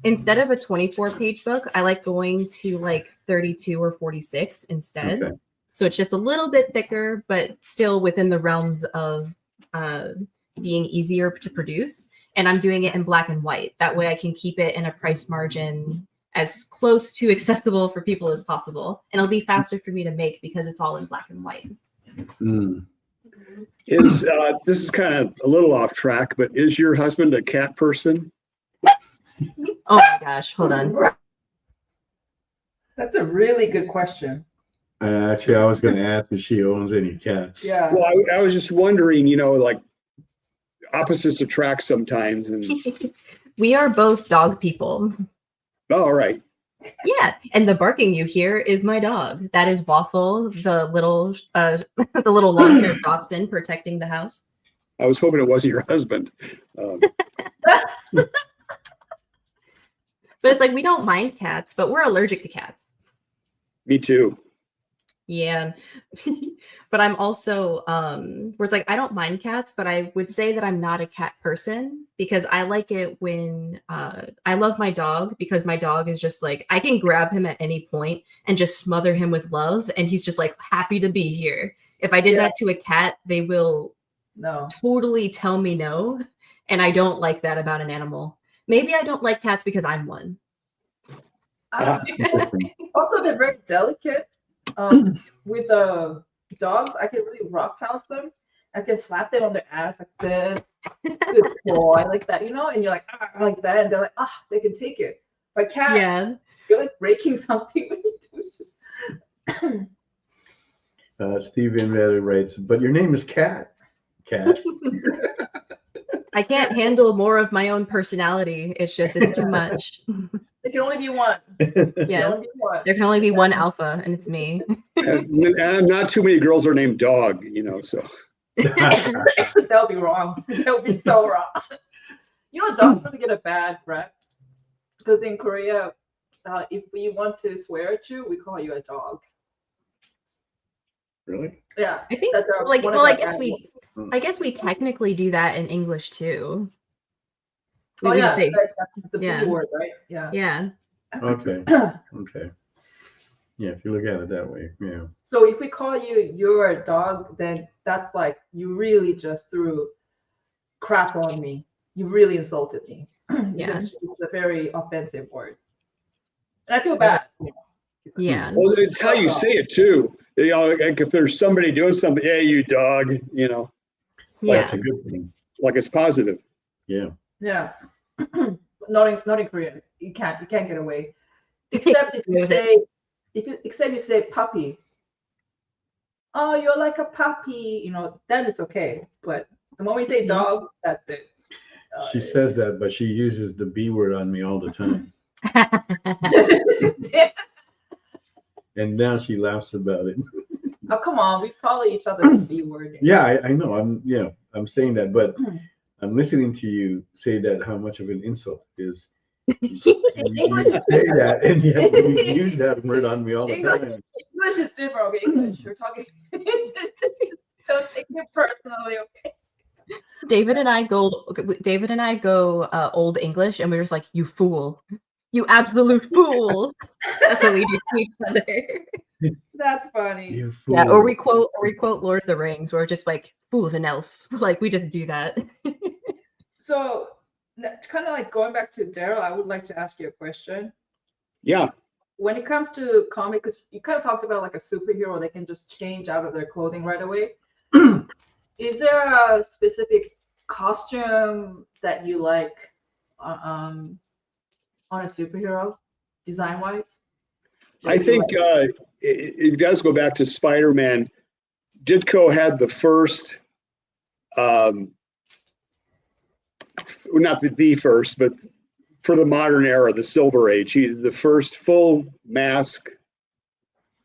Instead of a 24-page book, I like going to like 32 or 46 instead. Okay. So it's just a little bit thicker, but still within the realms of being easier to produce. And I'm doing it in black and white. That way I can keep it in a price margin as close to accessible for people as possible. And it'll be faster for me to make because it's all in black and white. Mm. This is kind of a little off track, but is your husband a cat person? Oh my gosh, hold on. That's a really good question. Actually, I was going to ask if she owns any cats. Yeah. Well, I was just wondering, like opposites attract sometimes. And We are both dog people. oh, all right. Yeah, and the barking you hear is my dog. That is Waffle, the little the little long-haired dachshund protecting the house. I was hoping it wasn't your husband. But it's like we don't mind cats, but we're allergic to cats. Me too. Yeah. But I'm also where it's like I don't mind cats, but I would say that I'm not a cat person because I like it when I love my dog because my dog is just like I can grab him at any point and just smother him with love and he's just like happy to be here. If I did that to a cat, they will totally tell me no, and I don't like that about an animal. Maybe I don't like cats because I'm one. Also, they're very delicate. With the dogs, I can really roughhouse them. I can slap them on their ass like this. Good boy, like that, and you're like, like that, and they're like, they can take it. But cat, you're like breaking something when you do just. Steven Valley writes, but your name is Cat. Cat. I can't handle more of my own personality. It's too much. There can only be one. Yes. There can only be one alpha, and it's me. And not too many girls are named Dog, so. That would be wrong. That would be so wrong. Dogs really get a bad rep because in Korea, if we want to swear at you, we call you a dog. Really? Yeah. I think I guess we technically do that in English too. That's the B word, right? Yeah. Yeah. Okay. Okay. Yeah, if you look at it that way, yeah. So if we call you your dog, then that's like you really just threw crap on me. You really insulted me. Yeah. It's a very offensive word. And I feel bad. Yeah. Well, it's how you say it too. Like if there's somebody doing something, hey, you dog, Yeah. That's a good thing. like it's positive. Yeah. Yeah. not in Korean. You can't get away. Except if you say you say puppy. Oh, you're like a puppy, then it's okay. But the moment you say dog, that's it. She says that, but she uses the B word on me all the time. And now she laughs about it. Oh, come on. We call each other the B word. Yeah, I know. I'm saying that, but I'm listening to you say that how much of an insult it is. You say that, and yet you use that word on me all the time. English is different, okay? English. We're talking. Don't take it personally, okay? David and I go Old English, and we were just like, "You fool, you absolute fool." That's what we do to each other. That's funny. You fool. Yeah, or we quote Lord of the Rings. We're just like, "Fool of an elf." Like we just do that. So, kind of like going back to Daryl, I would like to ask you a question. Yeah. When it comes to comics, you kind of talked about like a superhero, they can just change out of their clothing right away. Is there a specific costume that you like on a superhero, design-wise? I think it does go back to Spider-Man. Ditko had the first, not the first, but for the modern era, the Silver Age, he did the first full mask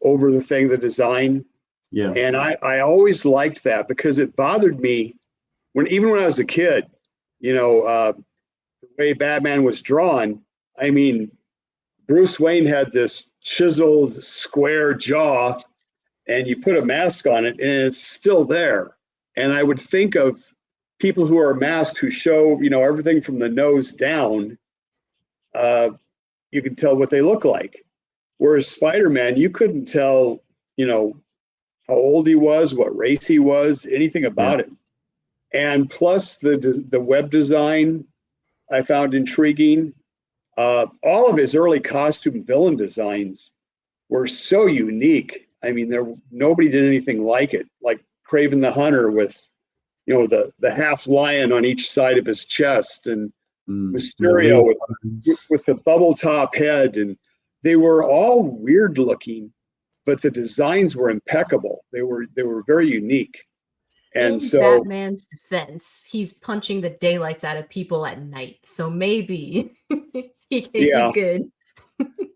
over the thing, the design. Yeah. And I always liked that because it bothered me even when I was a kid, the way Batman was drawn. I mean, Bruce Wayne had this chiseled square jaw, and you put a mask on it and it's still there. And I would think of people who are masked who show, everything from the nose down. You can tell what they look like. Whereas Spider-Man, you couldn't tell, how old he was, what race he was, anything about him. And plus the web design I found intriguing. All of his early costume villain designs were so unique. I mean, nobody did anything like it. Like Kraven the Hunter with, the half lion on each side of his chest, and Mysterio with the bubble top head, and they were all weird looking, but the designs were impeccable. They were very unique. And in so Batman's defense, he's punching the daylights out of people at night. So maybe he's good.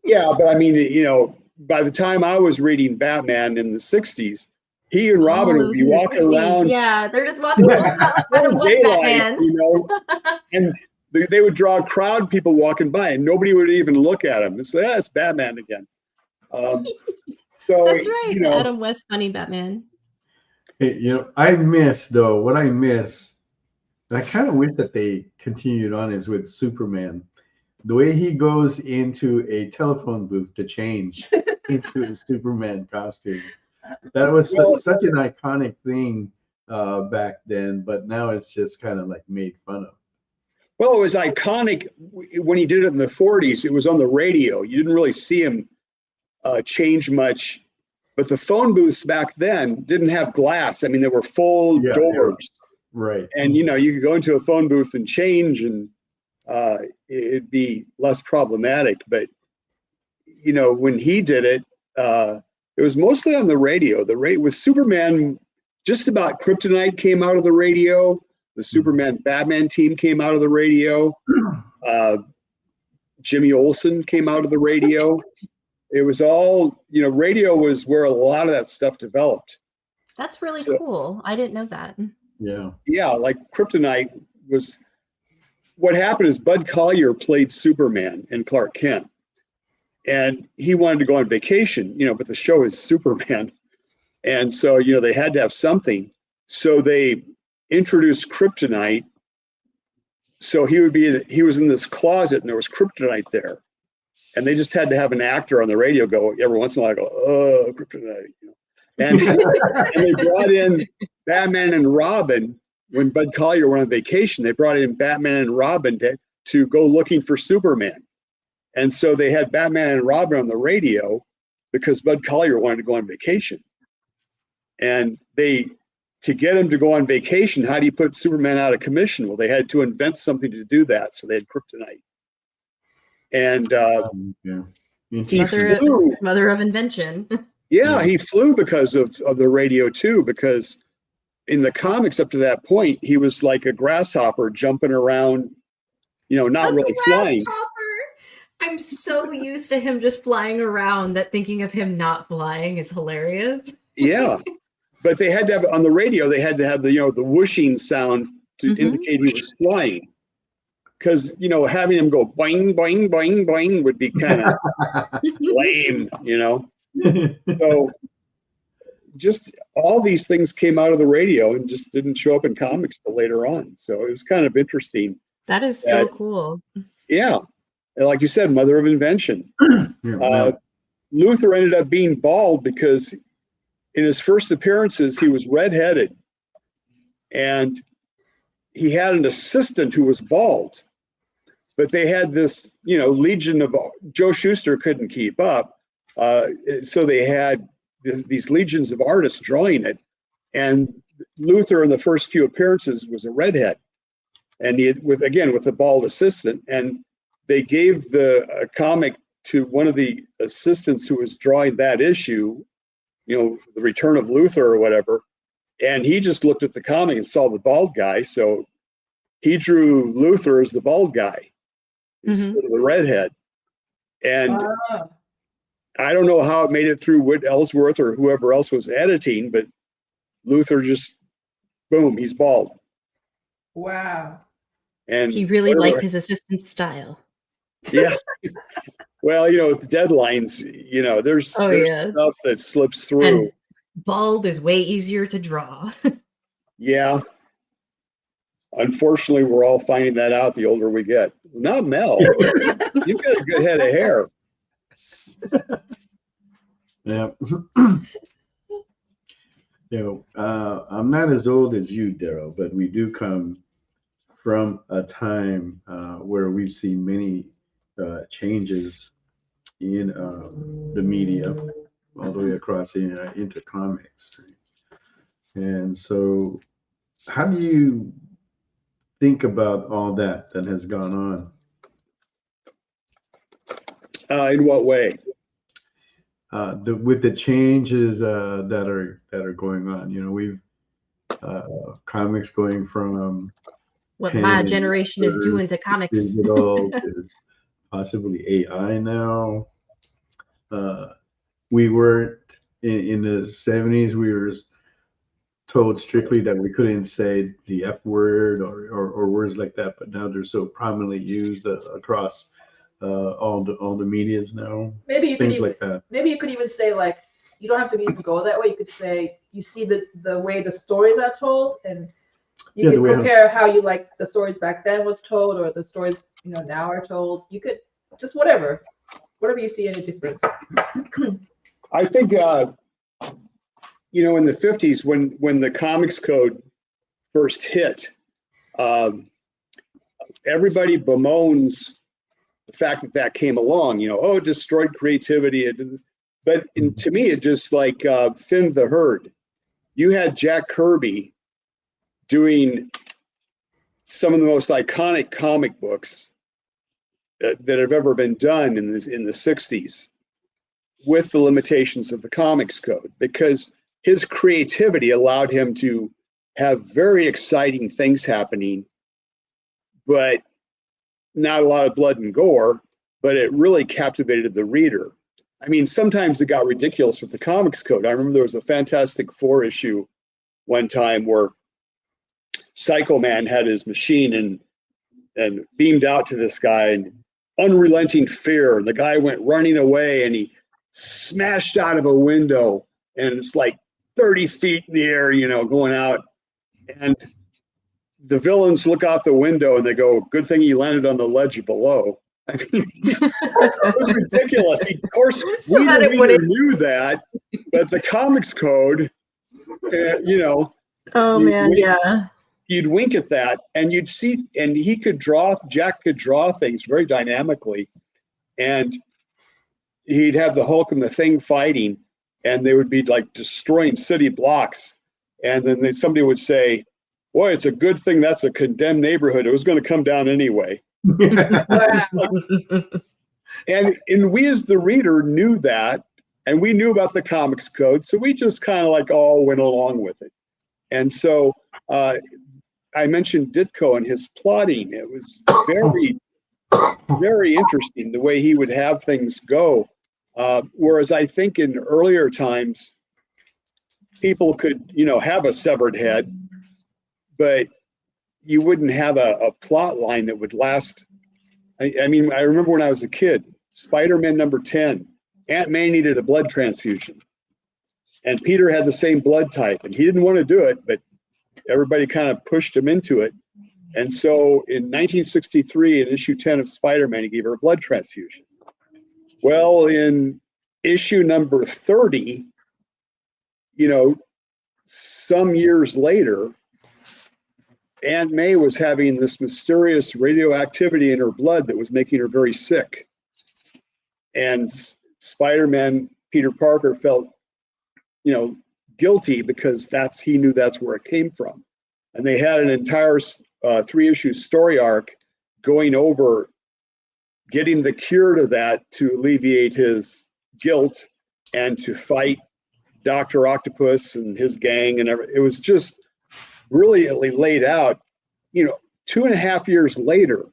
Yeah, but I mean, by the time I was reading Batman in the 60s, he and Robin would be walking around. Yeah, they're just walking around like Batman. And they would draw a crowd, people walking by, and nobody would even look at him. It's like, it's Batman again. So that's right, Adam West funny Batman. Hey, I miss what I miss, and I kind of wish that they continued on, is with Superman. The way he goes into a telephone booth to change into a Superman costume. That was such an iconic thing back then, but now it's just kind of like made fun of. Well, it was iconic when he did it in the 40s. It was on the radio. You didn't really see him change much. But the phone booths back then didn't have glass. I mean, they were full doors. Right. And, you could go into a phone booth and change, and it'd be less problematic. But, when he did it, it was mostly on the radio. With Superman, just about Kryptonite came out of the radio. The Superman Batman team came out of the radio. Jimmy Olsen came out of the radio. It was all, radio was where a lot of that stuff developed. That's really cool. I didn't know that. Yeah. Yeah, like Kryptonite was, what happened is Bud Collyer played Superman and Clark Kent. And he wanted to go on vacation, but the show is Superman. And so, they had to have something. So they introduced Kryptonite. So he was in this closet and there was Kryptonite there. And they just had to have an actor on the radio go every once in a while, oh, Kryptonite. And they brought in Batman and Robin. When Bud Collyer went on vacation, they brought in Batman and Robin to go looking for Superman. And so they had Batman and Robin on the radio because Bud Collyer wanted to go on vacation. And to get him to go on vacation, how do you put Superman out of commission? Well, they had to invent something to do that. So they had Kryptonite. And he flew. Mother of invention. Yeah, he flew because of the radio too, because in the comics up to that point, he was like a grasshopper jumping around, not really flying. I'm so used to him just flying around that thinking of him not flying is hilarious. Yeah. But they had to have, on the radio, they had to have the whooshing sound to indicate he was flying. Because, having him go boing, boing, boing, boing would be kind of lame, So just all these things came out of the radio and just didn't show up in comics till later on. So it was kind of interesting. That is so cool. Yeah. And like you said, mother of invention. Luthor ended up being bald because in his first appearances, he was redheaded. And he had an assistant who was bald. But they had this, legion of, Joe Shuster couldn't keep up. So they had these legions of artists drawing it. And Luther in the first few appearances was a redhead, and he with a bald assistant, and they gave the comic to one of the assistants who was drawing that issue, the Return of Luther or whatever, and he just looked at the comic and saw the bald guy, so he drew Luther as the bald guy instead of the redhead. And I don't know how it made it through Whit Ellsworth or whoever else was editing, but Luther just, boom, he's bald. Wow. And he really liked his assistant's style. Yeah. Well, with deadlines, there's stuff that slips through. And bald is way easier to draw. Yeah. Unfortunately, we're all finding that out the older we get. Not Mel. You've got a good head of hair. Yeah. I'm not as old as you, Daryl, but we do come from a time where we've seen many changes in the media all the way across into comics. And so how do you think about all that has gone on? In what way? With the changes that are going on, we've comics going from what my generation is doing to comics, digital to possibly AI now. We weren't in the 70s. We were told strictly that we couldn't say the F word or words like that, but now they're so prominently used across all the medias now. Maybe you things could like that. Maybe you could even say, like, you don't have to even go that way. You could say you see the way the stories are told, and you could compare how you like the stories back then was told, or the stories now are told. You could just whatever you see any difference. I think in the 50s when the Comics Code first hit, everybody bemoans the fact that came along, it destroyed creativity. But to me, it just thinned the herd. You had Jack Kirby doing some of the most iconic comic books that have ever been done in the 60s with the limitations of the Comics Code, because his creativity allowed him to have very exciting things happening, but not a lot of blood and gore, but it really captivated the reader. I mean, sometimes it got ridiculous with the Comics Code. I remember there was a Fantastic Four issue one time where Psycho Man had his machine and beamed out to this guy, and unrelenting fear. The guy went running away and he smashed out of a window, and it's like 30 feet in the air, going out. And the villains look out the window and they go, "Good thing he landed on the ledge below." I mean, it was ridiculous. Of course, we knew that, but the Comics Code, you'd wink at that, and you'd see, and Jack could draw things very dynamically, and he'd have the Hulk and the Thing fighting, and they would be like destroying city blocks, and then somebody would say, "Boy, it's a good thing that's a condemned neighborhood. It was going to come down anyway." and we as the reader knew that, and we knew about the Comics Code, so we just kind of all went along with it. And so I mentioned Ditko and his plotting. It was very, very interesting the way he would have things go. Whereas I think in earlier times, people could, have a severed head, but you wouldn't have a plot line that would last. I mean, I remember when I was a kid, Spider-Man number 10, Aunt May needed a blood transfusion, and Peter had the same blood type, and he didn't want to do it, but everybody kind of pushed him into it. And so in 1963, in issue 10 of Spider-Man, he gave her a blood transfusion. Well, in issue number 30, some years later, Aunt May was having this mysterious radioactivity in her blood that was making her very sick. And Spider-Man, Peter Parker, felt, guilty because he knew that's where it came from. And they had an entire 3-issue story arc going over getting the cure to that to alleviate his guilt and to fight Dr. Octopus and his gang and everything. It was just brilliantly laid out. 2.5 years later,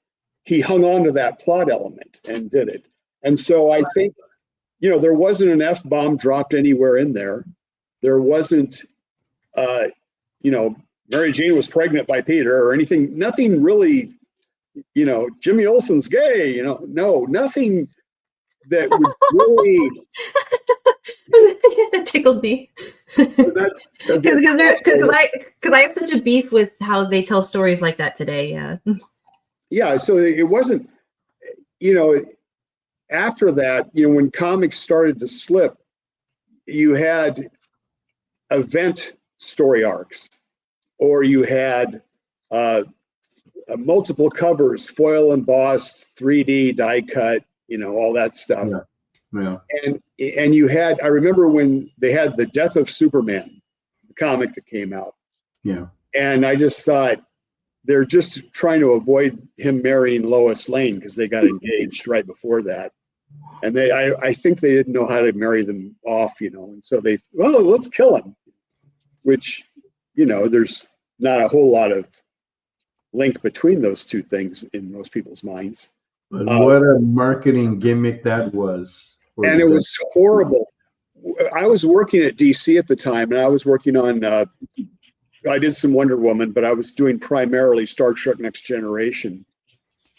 he hung on to that plot element and did it. And so I think, there wasn't an F-bomb dropped anywhere in there. There wasn't, Mary Jane was pregnant by Peter or anything, nothing really, Jimmy Olsen's gay, no, nothing that would really. That tickled me. Because I have such a beef with how they tell stories like that today. Yeah. Yeah. So it wasn't, after that, when comics started to slip, you had event story arcs, or you had multiple covers, foil embossed, 3D die cut, all that stuff. Yeah. And you had, I remember when they had the Death of Superman, the comic that came out. Yeah. And I just thought they're just trying to avoid him marrying Lois Lane because they got engaged right before that. And I think they didn't know how to marry them off, and so let's kill him, which, there's not a whole lot of link between those two things in most people's minds. But what a marketing gimmick that was. And it was horrible. I was working at DC at the time, and I was working on, I did some Wonder Woman, but I was doing primarily Star Trek Next Generation.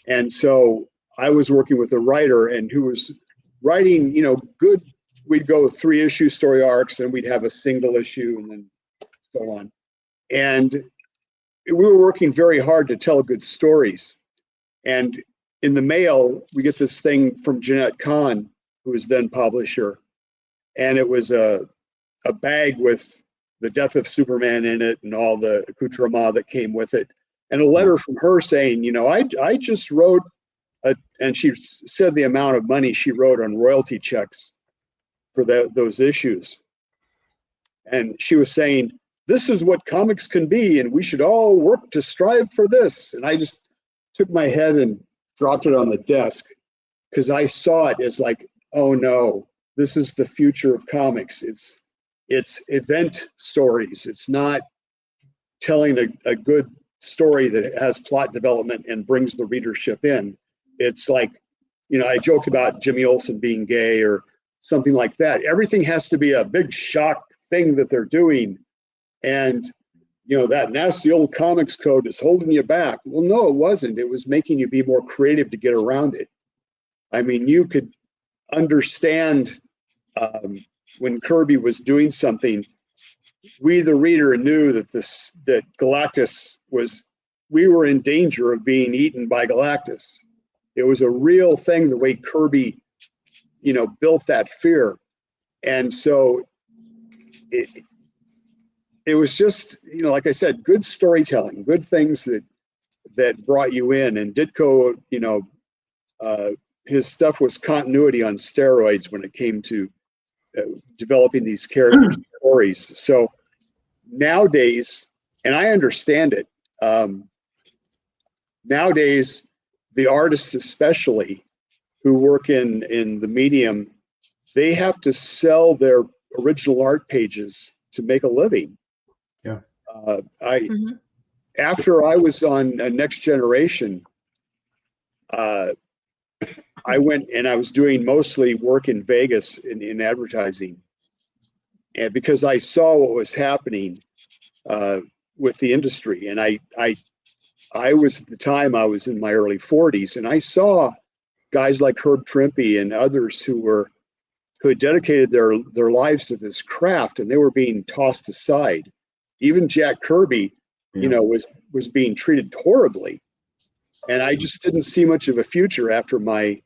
And so I was working with a writer and who was writing, good, we'd go 3-issue story arcs and we'd have a single issue and then so on. And we were working very hard to tell good stories. And in the mail, we get this thing from Jeanette Kahn, who was then publisher. And it was a bag with the Death of Superman in it and all the accoutrement that came with it. And a letter from her saying, I just wrote, and she said the amount of money she wrote on royalty checks for those issues. And she was saying, this is what comics can be, and we should all work to strive for this. And I just took my head and dropped it on the desk because I saw it as like, oh no, this is the future of comics. It's event stories. It's not telling a good story that has plot development and brings the readership in. It's like, I joked about Jimmy Olsen being gay or something like that. Everything has to be a big shock thing that they're doing. And, that nasty old comics code is holding you back. Well, no, it wasn't. It was making you be more creative to get around it. I mean, you could understand when Kirby was doing something, we, the reader, knew that that Galactus we were in danger of being eaten by Galactus. It was a real thing, the way Kirby, built that fear. And so it was just, like I said, good storytelling, good things that brought you in. And Ditko, his stuff was continuity on steroids when it came to developing these character stories. So nowadays, and I understand it, nowadays, the artists especially who work in the medium, they have to sell their original art pages to make a living. Yeah. After I was on Next Generation, I went and I was doing mostly work in Vegas in advertising. And because I saw what was happening with the industry, and I was, at the time, I was in my early 40s, and I saw guys like Herb Trimpe and others who had dedicated their lives to this craft, and they were being tossed aside. Even Jack Kirby, was being treated horribly. And I just didn't see much of a future after my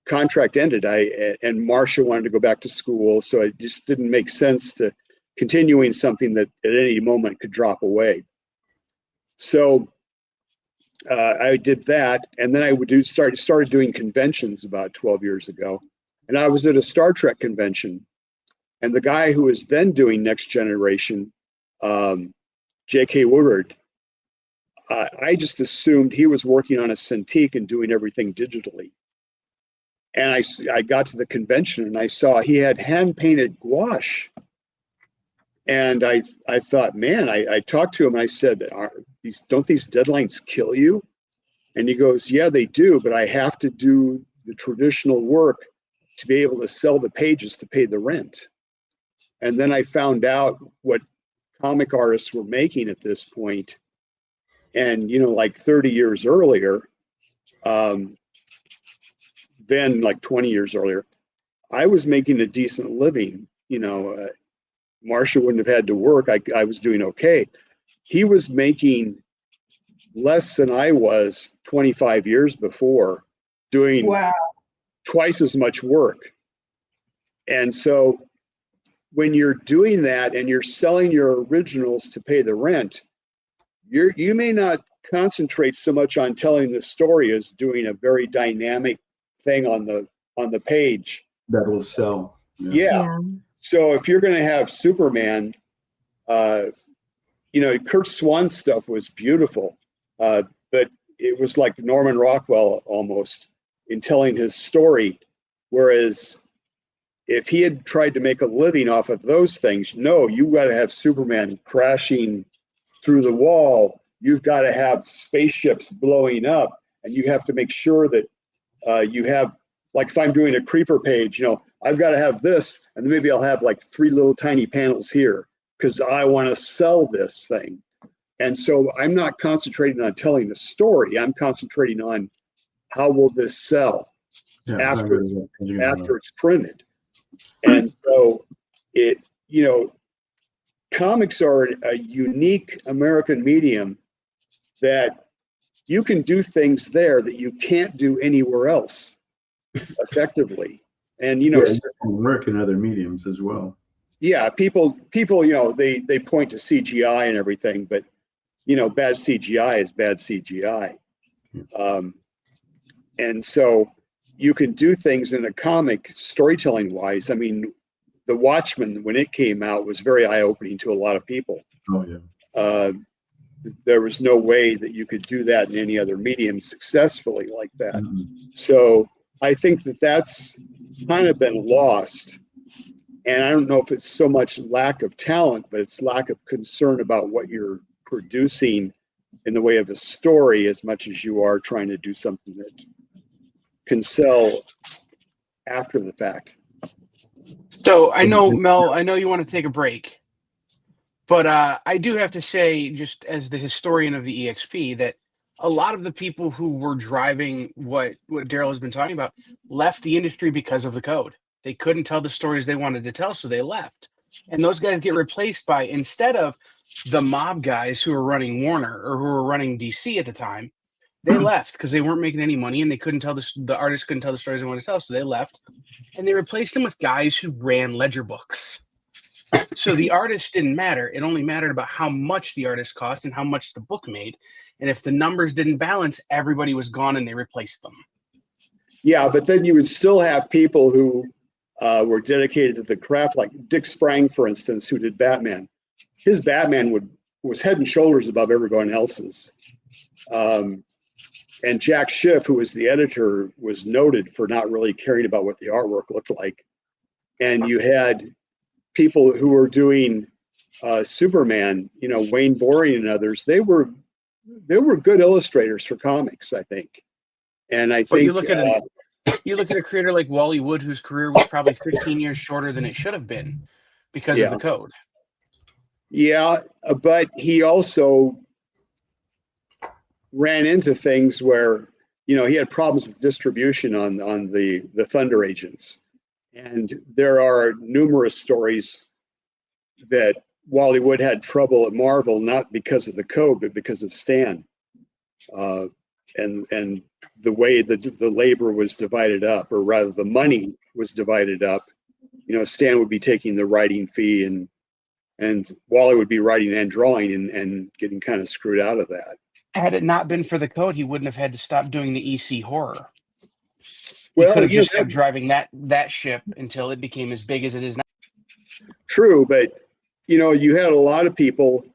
contract ended. And Marcia wanted to go back to school, so it just didn't make sense to continuing something that at any moment could drop away. So I did that, and then I started doing conventions about 12 years ago. And I was at a Star Trek convention, And the guy who was then doing Next Generation, J.K. Woodward, I just assumed he was working on a Cintiq and doing everything digitally. And I got to the convention and I saw he had hand-painted gouache. And I thought, man, I talked to him and I said, don't these deadlines kill you? And he goes, yeah, they do, but I have to do the traditional work to be able to sell the pages to pay the rent. And then I found out what comic artists were making at this point. And, like 30 years earlier, then like 20 years earlier, I was making a decent living. Marcia wouldn't have had to work. I was doing okay. He was making less than I was 25 years before, doing twice as much work. And so when you're doing that and you're selling your originals to pay the rent, you may not concentrate so much on telling the story as doing a very dynamic thing on the page that will sell. Yeah. So if you're going to have Superman, Kurt Swan's stuff was beautiful, but it was like Norman Rockwell almost in telling his story. Whereas if he had tried to make a living off of those things, no, you got to have Superman crashing through the wall. You've got to have spaceships blowing up, and you have to make sure that you have, like if I'm doing a creeper page, I've got to have this, and then maybe I'll have like 3 little tiny panels here because I want to sell this thing. And so I'm not concentrating on telling the story. I'm concentrating on how will this sell after it's printed. And so comics are a unique American medium that you can do things there that you can't do anywhere else effectively. And work in other mediums as well. Yeah, people they point to CGI and everything, but bad CGI is bad CGI. And so you can do things in a comic storytelling wise. I mean, The Watchmen, when it came out, was very eye-opening to a lot of people. Oh yeah. There was no way that you could do that in any other medium successfully like that. Mm-hmm. So I think that's kind of been lost. And I don't know if it's so much lack of talent, but it's lack of concern about what you're producing in the way of a story as much as you are trying to do something that can sell after the fact. So I know, Mel, I know you want to take a break, but I do have to say, just as the historian of the EXP, that a lot of the people who were driving what Deryl has been talking about left the industry because of the code. They couldn't tell the stories they wanted to tell, so they left. And those guys get replaced by, instead of the mob guys who were running Warner or who were running DC at the time, they left because they weren't making any money and they couldn't tell the artists couldn't tell the stories they wanted to tell, so they left. And they replaced them with guys who ran ledger books. So the artist didn't matter. It only mattered about how much the artist cost and how much the book made. And if the numbers didn't balance, everybody was gone and they replaced them. Yeah, but then you would still have people who were dedicated to the craft, like Dick Sprang, for instance, who did Batman. His Batman was head and shoulders above everyone else's. And Jack Schiff, who was the editor, was noted for not really caring about what the artwork looked like. And you had people who were doing Superman, Wayne Boring and others. They were good illustrators for comics, I think. And I think you look at a creator like Wally Wood, whose career was probably 15 years shorter than it should have been because of the code. Yeah, but he also ran into things where, he had problems with distribution on the Thunder Agents. And there are numerous stories that Wally Wood had trouble at Marvel, not because of the code, but because of Stan. And the way that the labor was divided up, or rather the money was divided up. Stan would be taking the writing fee and Wally would be writing and drawing and getting kind of screwed out of that. Had it not been for the code, he wouldn't have had to stop doing the EC horror. Well, he could have just kept driving that ship until it became as big as it is now. true, but you had a lot of people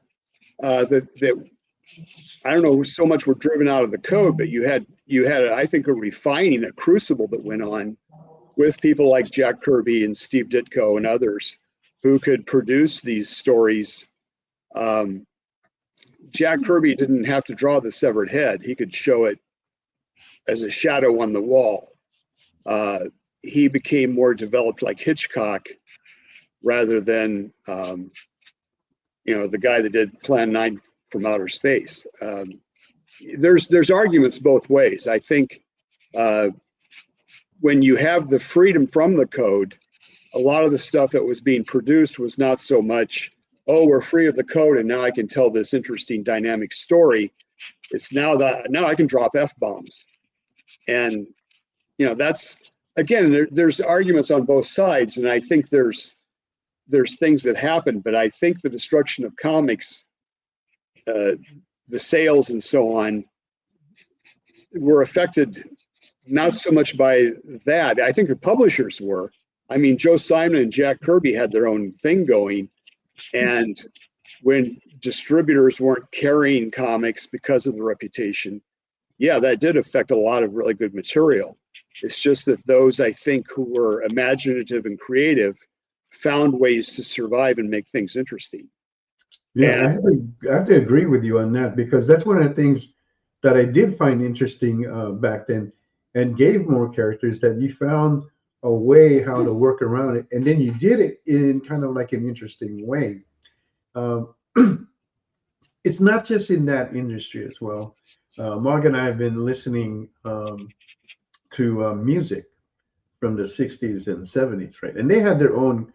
that I don't know so much were driven out of the code, but you had I think a refining, a crucible that went on with people like Jack Kirby and Steve Ditko and others who could produce these stories. Jack Kirby didn't have to draw the severed head. He could show it as a shadow on the wall. He became more developed like Hitchcock rather than, the guy that did Plan 9 from Outer Space. There's arguments both ways. I think when you have the freedom from the code, a lot of the stuff that was being produced was not so much, oh, we're free of the code and now I can tell this interesting dynamic story. It's now I can drop F-bombs. And, that's, again, there's arguments on both sides. And I think there's things that happen, but I think the destruction of comics, the sales and so on, were affected not so much by that. I think the publishers were. I mean, Joe Simon and Jack Kirby had their own thing going. And when distributors weren't carrying comics because of the reputation, yeah, that did affect a lot of really good material. It's just that those, I think, who were imaginative and creative found ways to survive and make things interesting. Yeah, I have to agree with you on that, because that's one of the things that I did find interesting back then, and gave more characters, that you found a way how to work around it, and then you did it in kind of like an interesting way. It's not just in that industry as well. Mog and I have been listening to music from the 60s and 70s, right? And they had their own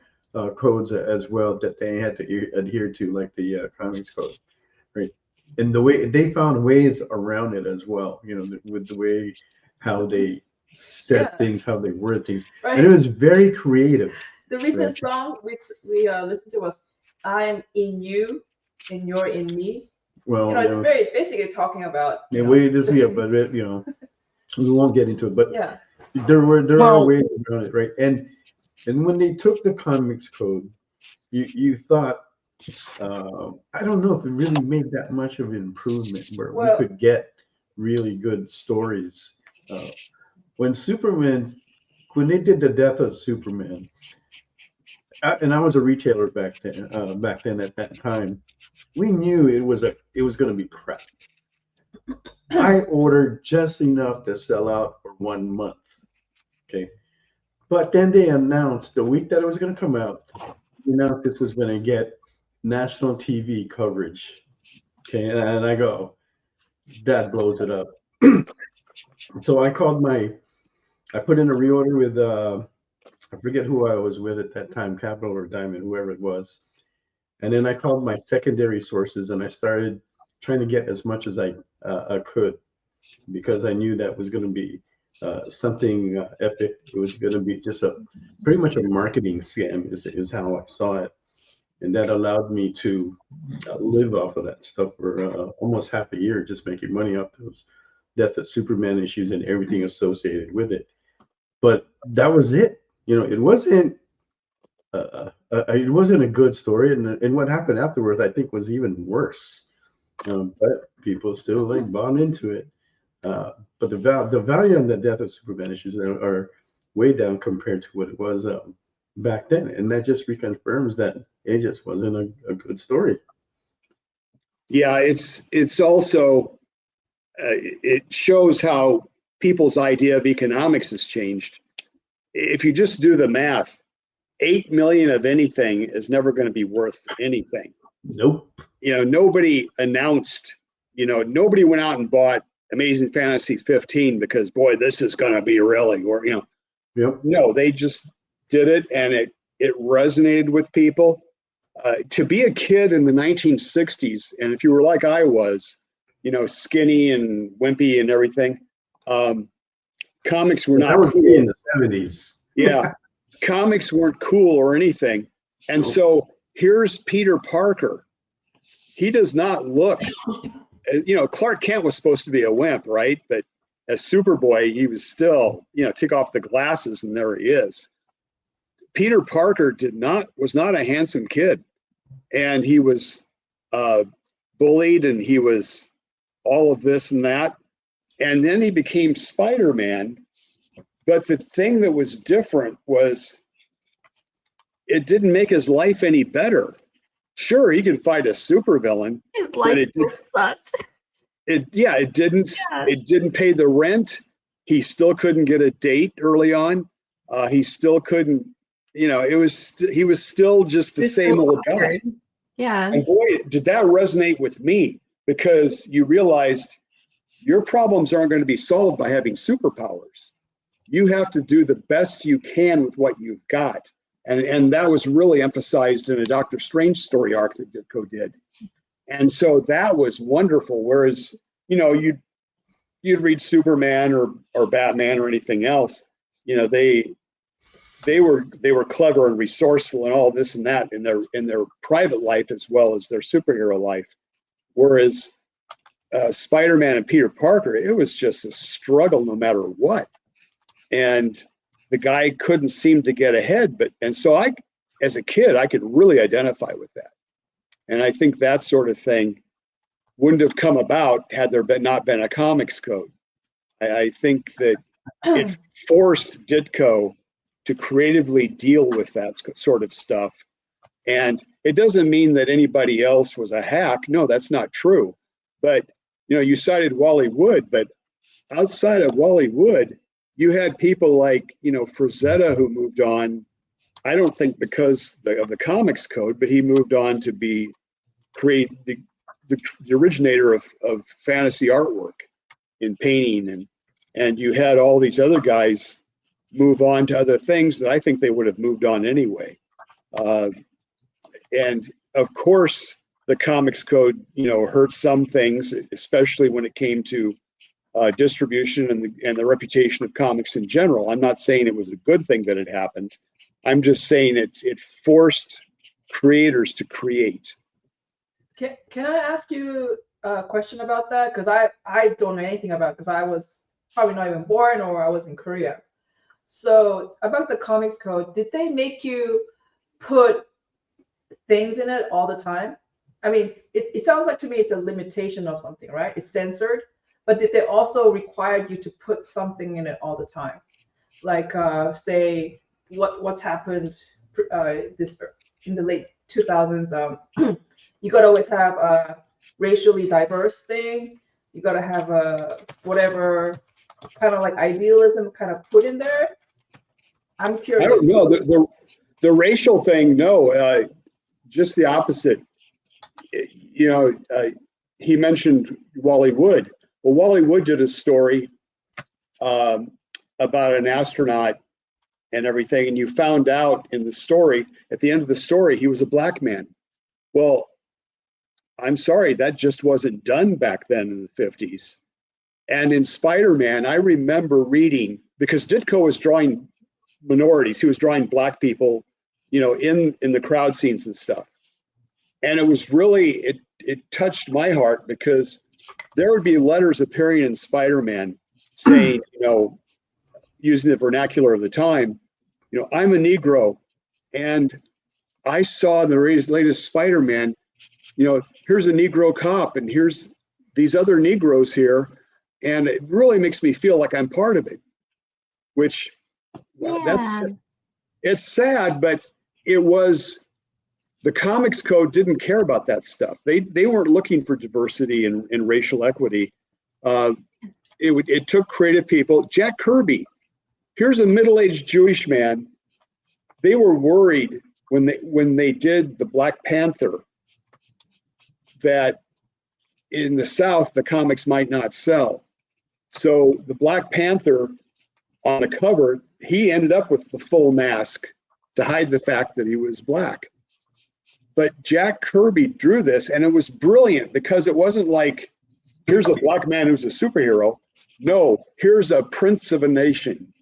codes as well that they had to adhere to, like the comics code, right? And the way they found ways around it as well, with the way how they said things, how they word things, right. And it was very creative. The recent song we listened to was "I'm in you and you're in me." Well, it's very basically talking about. But we won't get into it. But yeah, there are ways around it, right? And when they took the comics code, you thought, I don't know if it really made that much of an improvement where we could get really good stories. When they did the death of Superman, and I was a retailer back then at that time, we knew it was going to be crap. I ordered just enough to sell out for 1 month. Okay. But then they announced the week that it was going to come out, this was going to get national TV coverage. Okay. And I go, that blows it up. So I put in a reorder with, I forget who I was with at that time, Capital or Diamond, whoever it was. And then I called my secondary sources and I started trying to get as much as I could, because I knew that was going to be something epic. It was going to be just pretty much a marketing scam is how I saw it. And that allowed me to live off of that stuff for almost half a year, just making money off those Death of Superman issues and everything associated with it. But that was it. It wasn't a good story, and what happened afterwards, I think, was even worse. But people still bought into it. But the value on the Death of Superman issues are way down compared to what it was back then, and that just reconfirms that it just wasn't a good story. Yeah, it's also it shows how people's idea of economics has changed. If you just do the math, 8 million of anything is never going to be worth anything. Nope. Nobody announced, nobody went out and bought Amazing Fantasy 15 because, boy, this is going to be really, or, Yep. No, they just did it, and it resonated with people. To be a kid in the 1960s, and if you were like I was, skinny and wimpy and everything, comics were not cool. In the 70s. Yeah. Comics weren't cool or anything. And so here's Peter Parker. He does not look, Clark Kent was supposed to be a wimp, right? But as Superboy, he was still, take off the glasses and there he is. Peter Parker was not a handsome kid, and he was bullied, and he was all of this and that, and then he became Spider-Man. But the thing that was different was it didn't make his life any better. Sure, he could fight a supervillain. His life still sucked. It didn't pay the rent. He still couldn't get a date early on. He still couldn't, he was still just the same old guy. Yeah. And boy, did that resonate with me, because you realized your problems aren't going to be solved by having superpowers. You have to do the best you can with what you've got. And that was really emphasized in a Doctor Strange story arc that Ditko did. And so that was wonderful. Whereas, you'd read Superman or Batman or anything else, they were clever and resourceful and all this and that in their private life as well as their superhero life. Whereas Spider-Man and Peter Parker, it was just a struggle no matter what. And the guy couldn't seem to get ahead. And so as a kid, I could really identify with that. And I think that sort of thing wouldn't have come about had there not been a comics code. I think that it forced Ditko to creatively deal with that sort of stuff. And it doesn't mean that anybody else was a hack. No, that's not true. But, you cited Wally Wood, but outside of Wally Wood, you had people like, Frazetta, who moved on, I don't think because of the comics code, but he moved on to create the originator of fantasy artwork in painting. And you had all these other guys move on to other things that I think they would have moved on anyway. And of course, the comics code, hurt some things, especially when it came to distribution and the reputation of comics in general. I'm not saying it was a good thing that it happened. I'm just saying it forced creators to create. Can I ask you a question about that? Because I don't know anything about it, because I was probably not even born, or I was in Korea. So about the comics code, did they make you put things in it all the time? I mean, it sounds like to me it's a limitation of something, right? It's censored. But did they also require you to put something in it all the time? Like, say, what's happened this in the late 2000s? You got to always have a racially diverse thing. You got to have a whatever kind of like idealism kind of put in there. I'm curious. I don't know. The racial thing, no, just the opposite. He mentioned Wally Wood. Well, Wally Wood did a story about an astronaut and everything, and you found out in the story, at the end of the story, he was a black man. Well, I'm sorry, that just wasn't done back then in the 50s. And in Spider-Man, I remember reading, because Ditko was drawing minorities, he was drawing black people, in the crowd scenes and stuff. And it was really, it touched my heart, because there would be letters appearing in Spider-Man saying, using the vernacular of the time, I'm a Negro, and I saw in the latest Spider-Man, here's a Negro cop, and here's these other Negroes here, and it really makes me feel like I'm part of it, which it's sad, but it was, the comics code didn't care about that stuff. They weren't looking for diversity and racial equity. It took creative people. Jack Kirby, here's a middle-aged Jewish man. They were worried when they did the Black Panther that in the South the comics might not sell. So the Black Panther on the cover, he ended up with the full mask to hide the fact that he was black. But Jack Kirby drew this, and it was brilliant, because it wasn't like, here's a black man who's a superhero. No, here's a prince of a nation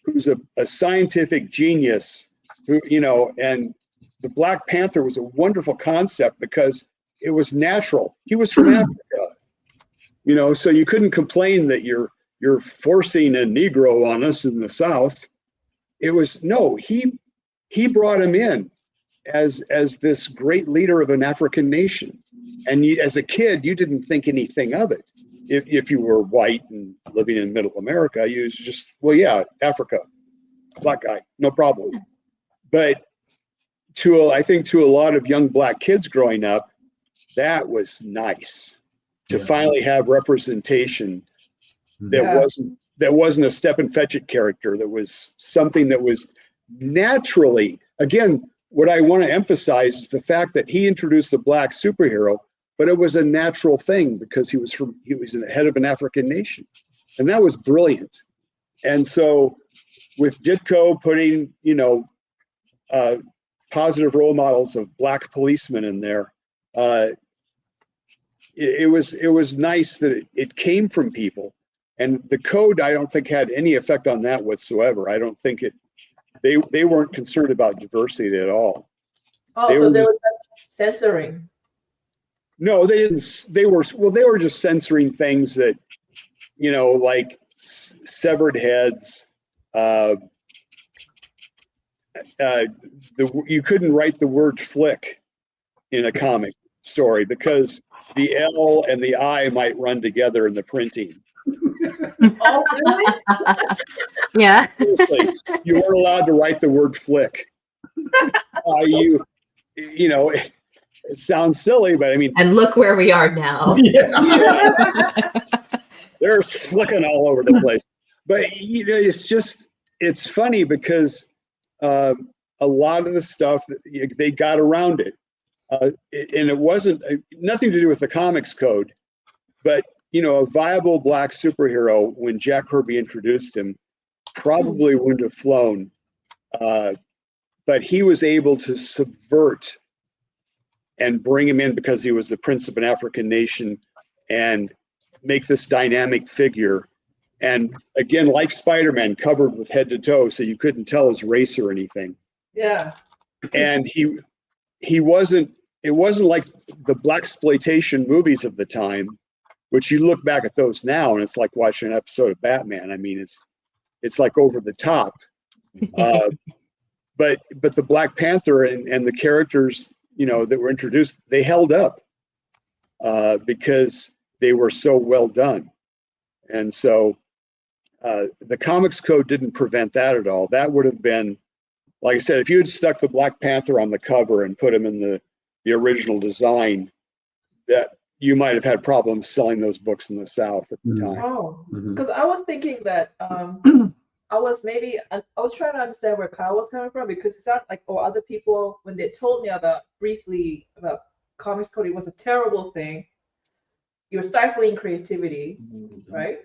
who's a scientific genius, and the Black Panther was a wonderful concept because it was natural. He was from Africa, so you couldn't complain that you're forcing a Negro on us in the South. It was, no, he he brought him in as this great leader of an African nation. And as a kid, you didn't think anything of it. If you were white and living in middle America, you was just, well, yeah, Africa, black guy, no problem. But I think to a lot of young black kids growing up, that was nice to finally have representation that wasn't a Stepin Fetchit character. That was something that was naturally, again, what I want to emphasize is the fact that he introduced a black superhero, but it was a natural thing because he was the head of an African nation. And that was brilliant. And so with Ditko putting, positive role models of black policemen in there, it was nice that it came from people. And the code, I don't think, had any effect on that whatsoever. I don't think they weren't concerned about diversity at all. Oh, so there was censoring. No, they didn't. They were just censoring things that, like severed heads. You couldn't write the word flick in a comic story because the L and the I might run together in the printing. Oh, really? Yeah. Seriously, you weren't allowed to write the word flick. It sounds silly, but I mean. And look where we are now. There's flicking all over the place. But it's funny because a lot of the stuff they got around it, and it wasn't nothing to do with the comics code, but a viable black superhero when Jack Kirby introduced him probably wouldn't have flown, but he was able to subvert and bring him in because he was the prince of an African nation and make this dynamic figure. And again, like Spider-Man, covered with head to toe, so you couldn't tell his race or anything. Yeah. And it wasn't like the blaxploitation movies of the time, which you look back at those now and it's like watching an episode of Batman. I mean, it's like over the top. But the Black Panther and the characters, that were introduced, they held up because they were so well done. And so the comics code didn't prevent that at all. That would have been, like I said, if you had stuck the Black Panther on the cover and put him in the original design, that you might have had problems selling those books in the South at the time. Oh, because I was thinking that I was trying to understand where Kyle was coming from, because it sounded like, or other people, when they told me briefly about comics code, it was a terrible thing. You're stifling creativity, right?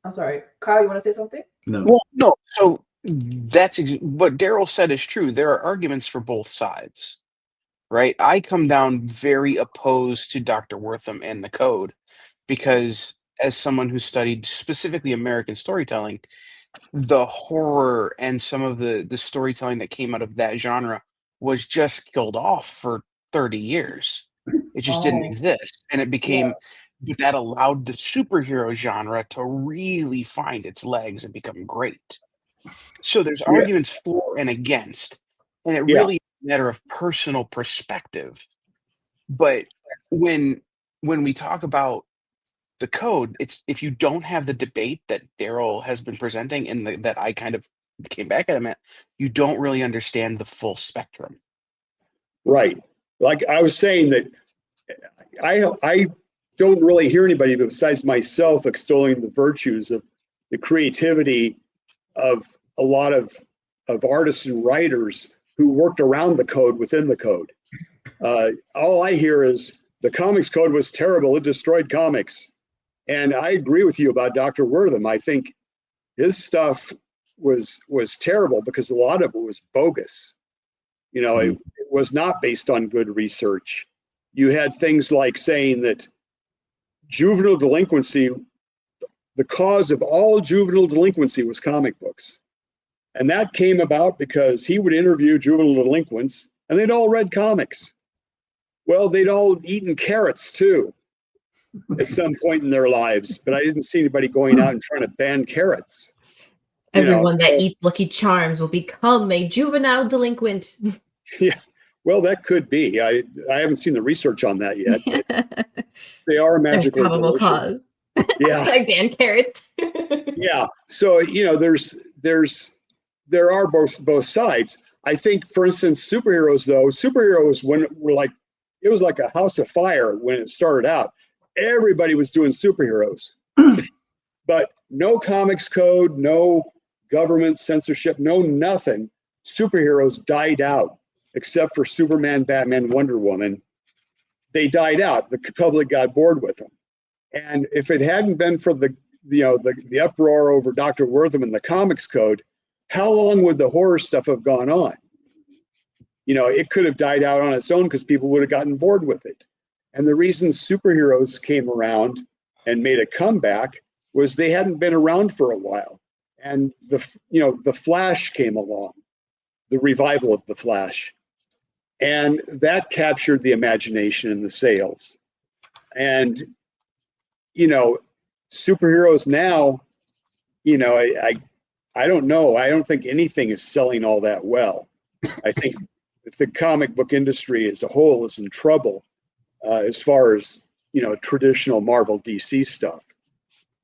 I'm sorry, Kyle, you want to say something? No. Well, no. So that's what Daryl said is true. There are arguments for both sides, right? I come down very opposed to Dr. Wortham and the code because, as someone who studied specifically American storytelling, the horror and some of the storytelling that came out of that genre was just killed off for 30 years. It just didn't exist. And it became, but that allowed the superhero genre to really find its legs and become great. So there's arguments for and against, and it really is a matter of personal perspective. But when we talk about the code, it's if you don't have the debate that Daryl has been presenting and that I kind of came back at him at, you don't really understand the full spectrum. Right. Like I was saying that I don't really hear anybody besides myself extolling the virtues of the creativity of a lot of artists and writers who worked around the code within the code. All I hear is the comics code was terrible. It destroyed comics. And I agree with you about Dr. Wortham. I think his stuff was terrible because a lot of it was bogus. It was not based on good research. You had things like saying that juvenile delinquency, the cause of all juvenile delinquency was comic books. And that came about because he would interview juvenile delinquents and they'd all read comics. Well, they'd all eaten carrots too at some point in their lives, but I didn't see anybody going out and trying to ban carrots. Everyone that eats Lucky Charms will become a juvenile delinquent. Yeah, well, that could be. I haven't seen the research on that yet, but they are magically There's probable delicious. cause. Yeah. Hashtag ban carrots. Yeah. So, there are both sides. I think, for instance, superheroes when were like, it was like a house of fire when it started out. Everybody was doing superheroes, but no comics code, no government censorship, no nothing. Superheroes died out, except for Superman, Batman, Wonder Woman. They died out. The public got bored with them. And if it hadn't been for the uproar over Dr. Wortham and the comics code, how long would the horror stuff have gone on? It could have died out on its own because people would have gotten bored with it. And the reason superheroes came around and made a comeback was they hadn't been around for a while. And the Flash came along, the revival of the Flash. And that captured the imagination and the sales. And, superheroes now, I don't know. I don't think anything is selling all that well. I think the comic book industry as a whole is in trouble as far as, traditional Marvel DC stuff.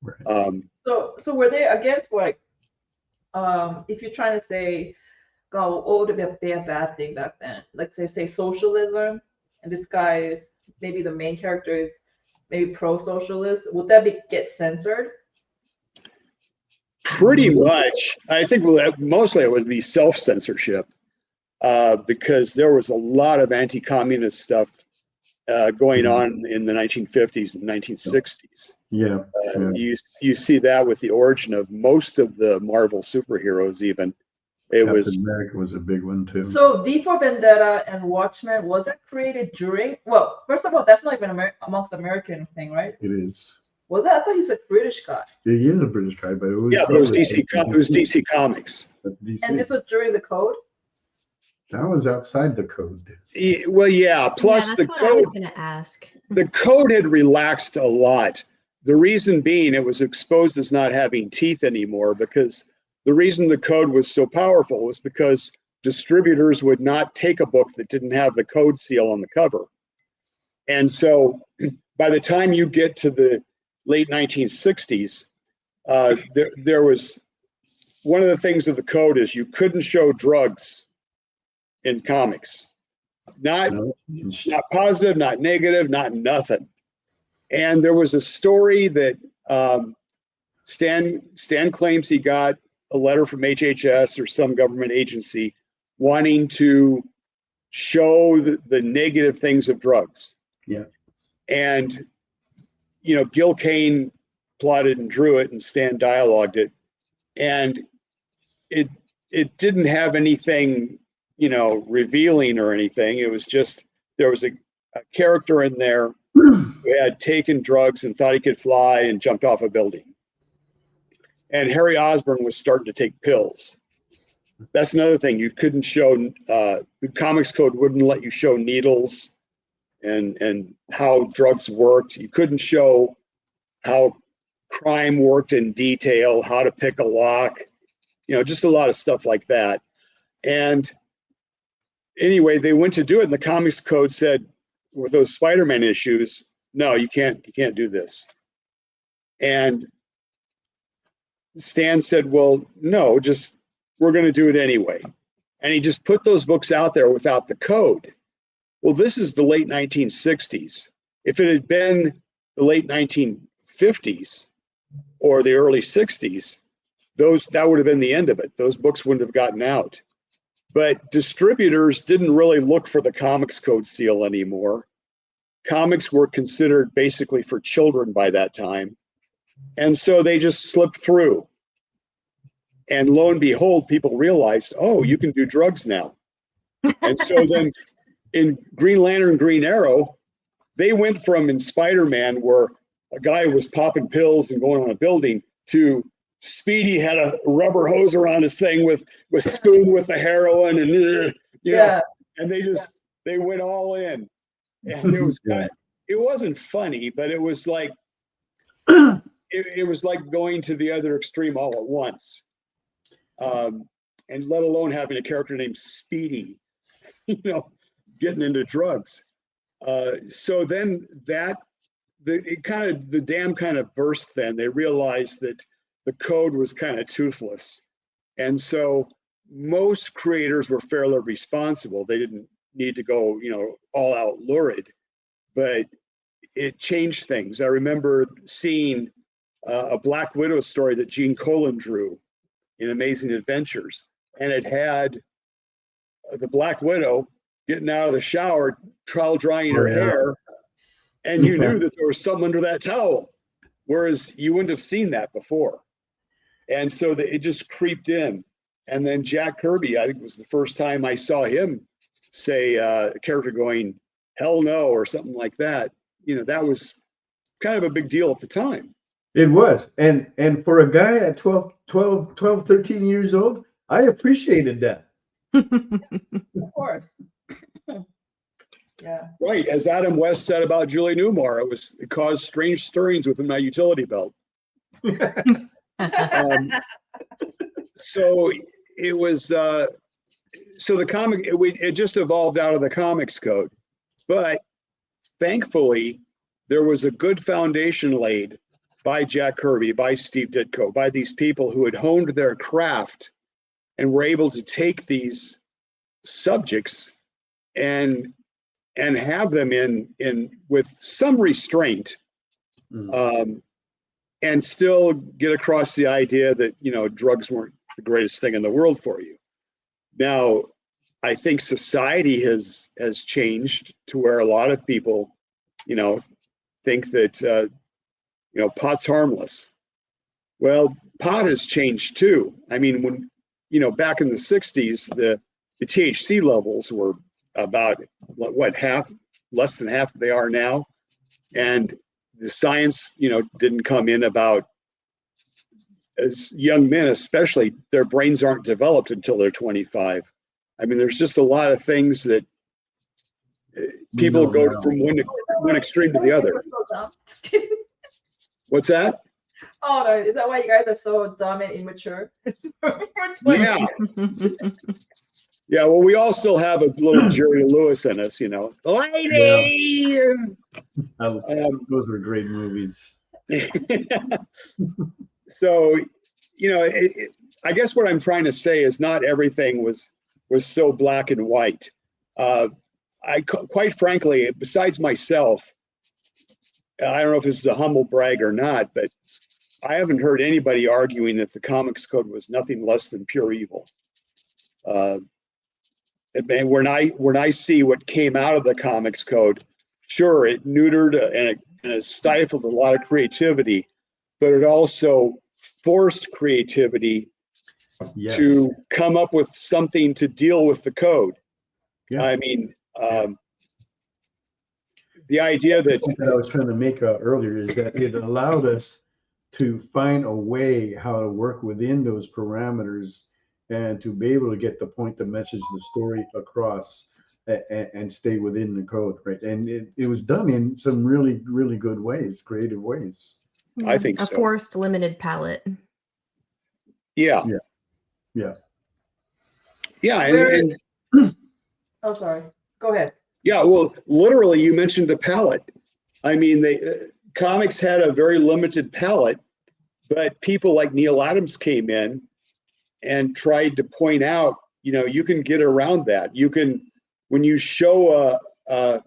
Right. So were they against if you're trying to say, what would be a bad thing back then? Like say socialism, and this guy is maybe the main character is maybe pro-socialist. Would that get censored? Pretty much. I think mostly it would be self-censorship because there was a lot of anti-communist stuff going on in the 1950s and 1960s. Yeah. You see that with the origin of most of the Marvel superheroes even. Captain America was a big one too. So V for Vendetta and Watchmen, was that created during? Well, first of all, that's not even amongst American thing, right? It is. Was that? I thought he's a British guy. He is a British guy, but it was it was DC. It was DC Comics. DC. And this was during the code. That was outside the code. Well, yeah. Plus the code. I was going to ask. The code had relaxed a lot. The reason being, it was exposed as not having teeth anymore because. The reason the code was so powerful was because distributors would not take a book that didn't have the code seal on the cover. And so by the time you get to the late 1960s, there was one of the things of the code is you couldn't show drugs in comics. Not positive, not negative, not nothing. And there was a story that Stan claims he got a letter from HHS or some government agency wanting to show the negative things of drugs. Yeah. And, Gil Kane plotted and drew it and Stan dialogued it. And it didn't have anything, revealing or anything. It was just, there was a character in there who had taken drugs and thought he could fly and jumped off a building. And Harry Osborn was starting to take pills. That's another thing. You couldn't show, the comics code wouldn't let you show needles and how drugs worked. You couldn't show how crime worked in detail, how to pick a lock, just a lot of stuff like that. And anyway, they went to do it and the comics code said, with those Spider-Man issues, no, you can't do this. And Stan said, well, no, we're going to do it anyway. And he just put those books out there without the code. Well, this is the late 1960s. If it had been the late 1950s or the early 60s, that would have been the end of it. Those books wouldn't have gotten out. But distributors didn't really look for the comics code seal anymore. Comics were considered basically for children by that time. And so they just slipped through. And lo and behold, people realized, oh, you can do drugs now. And so then in Green Lantern, Green Arrow, they went from in Spider-Man, where a guy was popping pills and going on a building, to Speedy had a rubber hose around his thing with spoon with the heroin and and they went all in. And it was it wasn't funny, but it was like it was like going to the other extreme all at once. and let alone having a character named Speedy, getting into drugs. So then the dam kind of burst. Then they realized that the code was kind of toothless, and so most creators were fairly responsible. They didn't need to go, all out lurid, but it changed things. I remember seeing a Black Widow story that Gene Colan drew in Amazing Adventures, and it had the Black Widow getting out of the shower, towel drying her hair, and you knew that there was something under that towel, whereas you wouldn't have seen that before. And so it just creeped in. And then Jack Kirby, I think it was the first time I saw him say a character going, hell no, or something like that. That was kind of a big deal at the time. It was. And for a guy at 12, 13 years old, I appreciated that. Of course. Yeah. Right. As Adam West said about Julie Newmar, it caused strange stirrings within my utility belt. So it was, so the comic, it just evolved out of the comics code. But thankfully, there was a good foundation laid by Jack Kirby, by Steve Ditko, by these people who had honed their craft and were able to take these subjects and have them in with some restraint, and still get across the idea that drugs weren't the greatest thing in the world for you. Now, I think society has changed to where a lot of people, think that pot's harmless. Well, pot has changed too. I mean, when back in the 60s, the THC levels were about less than half they are now, and the science didn't come in about, as young men especially, their brains aren't developed until they're 25. I mean, there's just a lot of things that people go from one extreme to the other. What's that? Oh no, is that why you guys are so dumb and immature? Yeah. Yeah, well, we all still have a little Jerry Lewis in us, Lady! Yeah. Those were great movies. So, I guess what I'm trying to say is not everything was so black and white. Quite frankly, besides myself, I don't know if this is a humble brag or not, but I haven't heard anybody arguing that the comics code was nothing less than pure evil. And when I see what came out of the comics code, sure, it neutered and it stifled a lot of creativity, but it also forced creativity to come up with something to deal with the code. Yeah. I mean, the idea that I was trying to make earlier is that it allowed us to find a way how to work within those parameters and to be able to get the point, the message, the story across and stay within the code, right? And it was done in some really, really good ways, creative ways. I think so. A forced limited palette. Yeah. Yeah. Yeah. And oh, sorry. Go ahead. Yeah. Well, literally, you mentioned the palette. I mean, comics had a very limited palette, but people like Neil Adams came in and tried to point out, you can get around that. You can, when you show a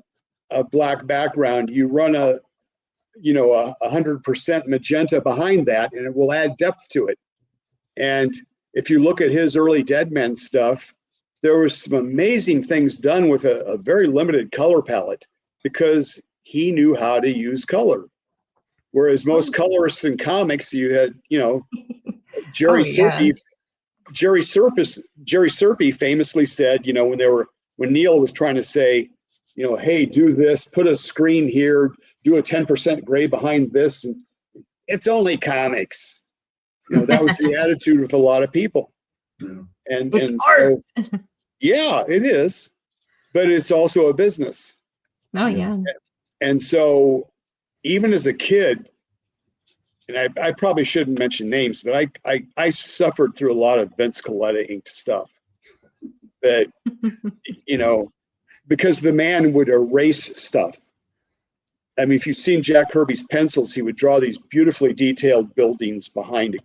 black background, you run a 100% magenta behind that, and it will add depth to it. And if you look at his early Dead Men stuff, there was some amazing things done with a very limited color palette because he knew how to use color. Whereas most colorists in comics, you had, Jerry Serpe. Jerry Serpe famously said, when Neil was trying to say, hey, do this, put a screen here, do a 10% gray behind this, and it's only comics. That was the attitude with a lot of people. And so, yeah, it is, but it's also a business. Oh yeah. And so, even as a kid, and I probably shouldn't mention names, but I suffered through a lot of Vince Coletta inked stuff that, because the man would erase stuff. I mean, if you've seen Jack Kirby's pencils, he would draw these beautifully detailed buildings behind,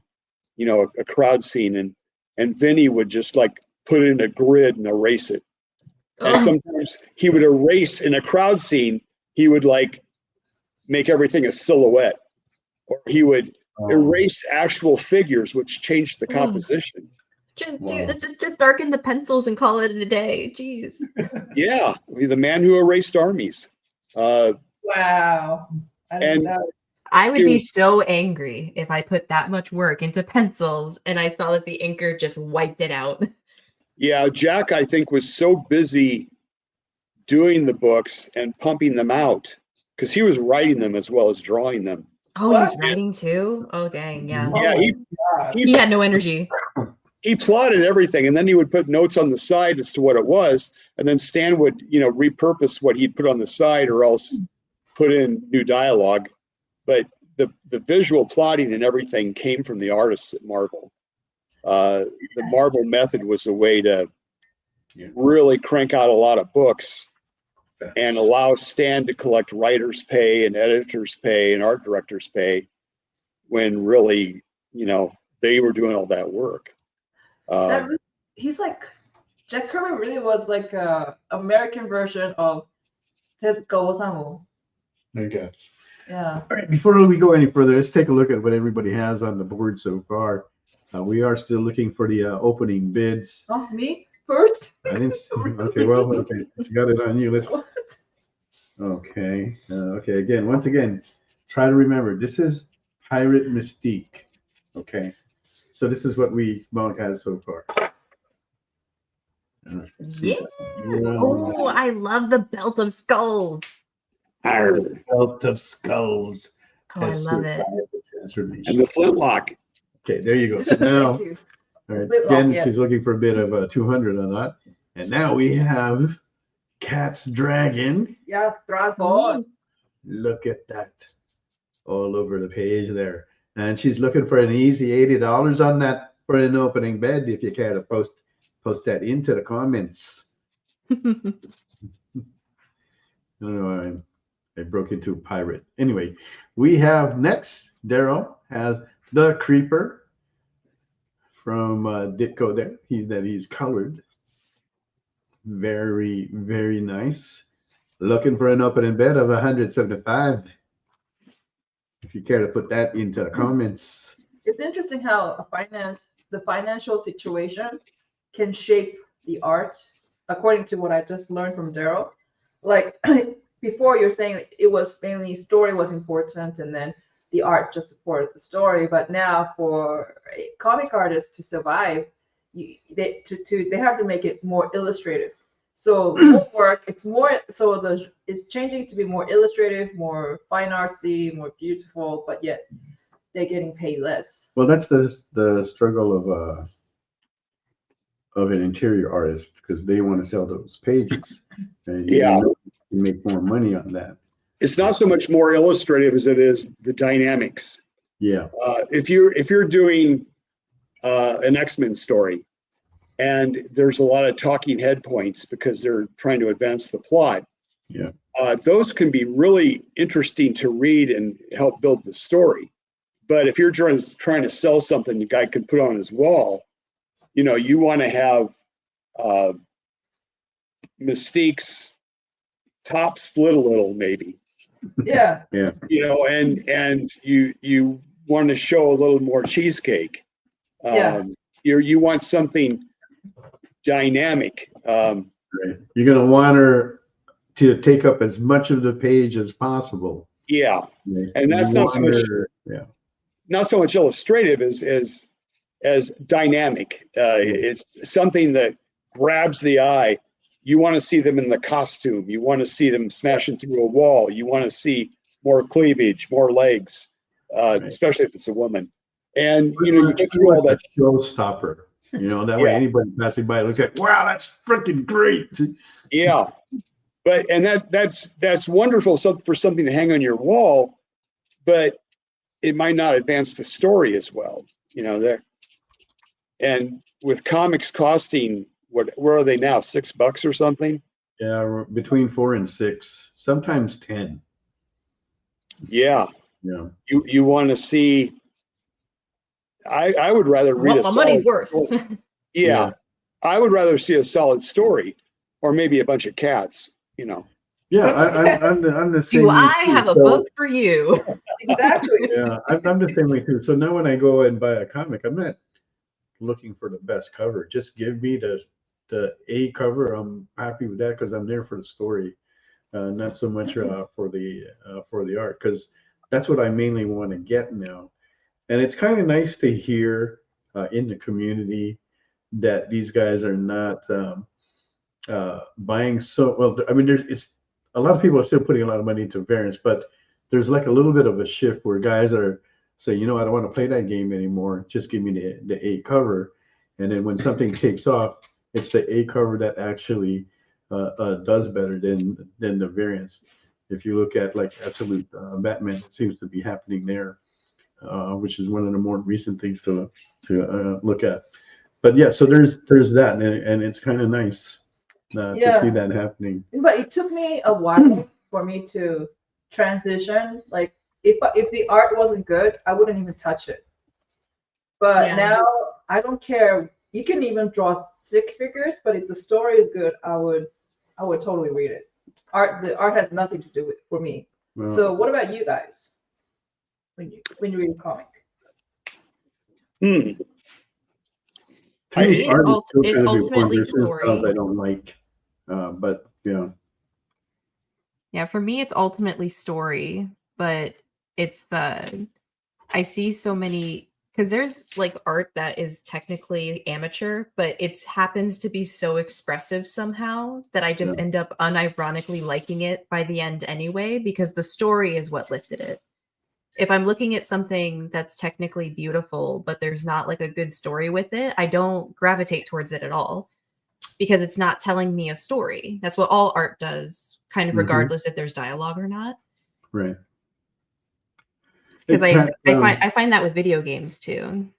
a crowd scene, and Vinny would just like put it in a grid and erase it. And sometimes he would erase in a crowd scene, he would like make everything a silhouette, or he would erase actual figures, which changed the composition. Just darken the pencils and call it a day. Jeez. Yeah, the man who erased armies. Wow. I would be so angry if I put that much work into pencils and I saw that the inker just wiped it out. Yeah, Jack, I think, was so busy doing the books and pumping them out because he was writing them as well as drawing them. Oh, he was writing too? Oh, dang, yeah. Yeah, he had no energy. He plotted everything, and then he would put notes on the side as to what it was, and then Stan would, repurpose what he'd put on the side or else put in new dialogue. But the visual plotting and everything came from the artists at Marvel. The Marvel method was a way to really crank out a lot of books and allow Stan to collect writers' pay and editors' pay and art directors' pay when really, they were doing all that work. He's like, Jack Kirby really was like a American version of Tezuka Osamu. I guess. Yeah. All right, before we go any further, let's take a look at what everybody has on the board so far. We are still looking for the opening bids. Oh, me first? I didn't. Okay, well, okay, you got it on you. Let's. Okay. Okay. Once again, try to remember this is Pirate Mystique. Okay. So this is what Mog has so far. Yeah. Oh, I love the Belt of Skulls. Belt of Skulls. Oh, I love it. And the flintlock. Okay, there you go. So now, all right, again, yes. she's looking for a bit of 200 on that. And now we have Cat's Dragon. Yes, Dragon. Look at that. All over the page there. And she's looking for an easy $80 on that for an opening bed if you care to post that into the comments. No, I broke into pirate. Anyway, we have next, Daryl has the Creeper from Ditko there. He's colored. Very, very nice. Looking for an opening bed of 175. If you care to put that into the comments. It's interesting how the financial situation can shape the art, according to what I just learned from Daryl. Like before, you're saying it was mainly story was important, and then the art just supported the story. But now, for a comic artist to survive, they have to make it more illustrative. So more work, it's changing to be more illustrative, more fine artsy, more beautiful, but yet they're getting paid less. Well, that's the struggle of an interior artist, because they want to sell those pages. And you make more money on that. It's not so much more illustrative as it is the dynamics. Yeah. If you're doing an X-Men story, and there's a lot of talking head points because they're trying to advance the plot. Yeah. Those can be really interesting to read and help build the story. But if you're trying to sell something the guy could put on his wall, you want to have Mystique's top split a little, maybe. Yeah. Yeah. And you want to show a little more cheesecake. You want something dynamic. Right. You're going to want her to take up as much of the page as possible. Yeah. Right. And that's not so much illustrative as dynamic. It's something that grabs the eye. You want to see them in the costume. You want to see them smashing through a wall. You want to see more cleavage, more legs, especially if it's a woman. And you get through all that. Showstopper. That way anybody passing by looks like, wow, that's freaking great. Yeah. And that's wonderful for something to hang on your wall. But it might not advance the story as well. There. And with comics costing, where are they now? $6 or something? Yeah, we're between 4 and 6, sometimes 10. Yeah. Yeah. You want to see. I would rather read a my money's worth. Yeah, I would rather see a solid story, or maybe a bunch of cats. Yeah, I'm the same. Do I have a book for you? Exactly. Yeah, I'm the same way too. So now when I go and buy a comic, I'm not looking for the best cover. Just give me the A cover. I'm happy with that because I'm there for the story, not so much for the art, because that's what I mainly want to get now. And it's kind of nice to hear in the community that these guys are not buying so well. I mean, it's a lot of people are still putting a lot of money into variants, but there's like a little bit of a shift where guys are saying, I don't want to play that game anymore. Just give me the A cover. And then when something takes off, it's the A cover that actually does better than the variants. If you look at like Absolute Batman, it seems to be happening there, which is one of the more recent things to look at. But yeah, so there's that, and it's kind of nice to see that happening. But it took me a while for me to transition. Like if the art wasn't good, I wouldn't even touch it. But now I don't care. You can even draw stick figures, but if the story is good, I would totally read it. The art has nothing to do with for me. Well, so what about you guys when you read a comic? To me, art is still it's kind of ultimately important. There's certain story. styles I don't like, but Yeah, for me, it's ultimately story, but I see so many, because there's like art that is technically amateur, but it happens to be so expressive somehow that I just end up unironically liking it by the end anyway, because the story is what lifted it. If I'm looking at something that's technically beautiful, but there's not like a good story with it, I don't gravitate towards it at all because it's not telling me a story. That's what all art does, kind of regardless if there's dialogue or not. Right. Because I find that with video games too.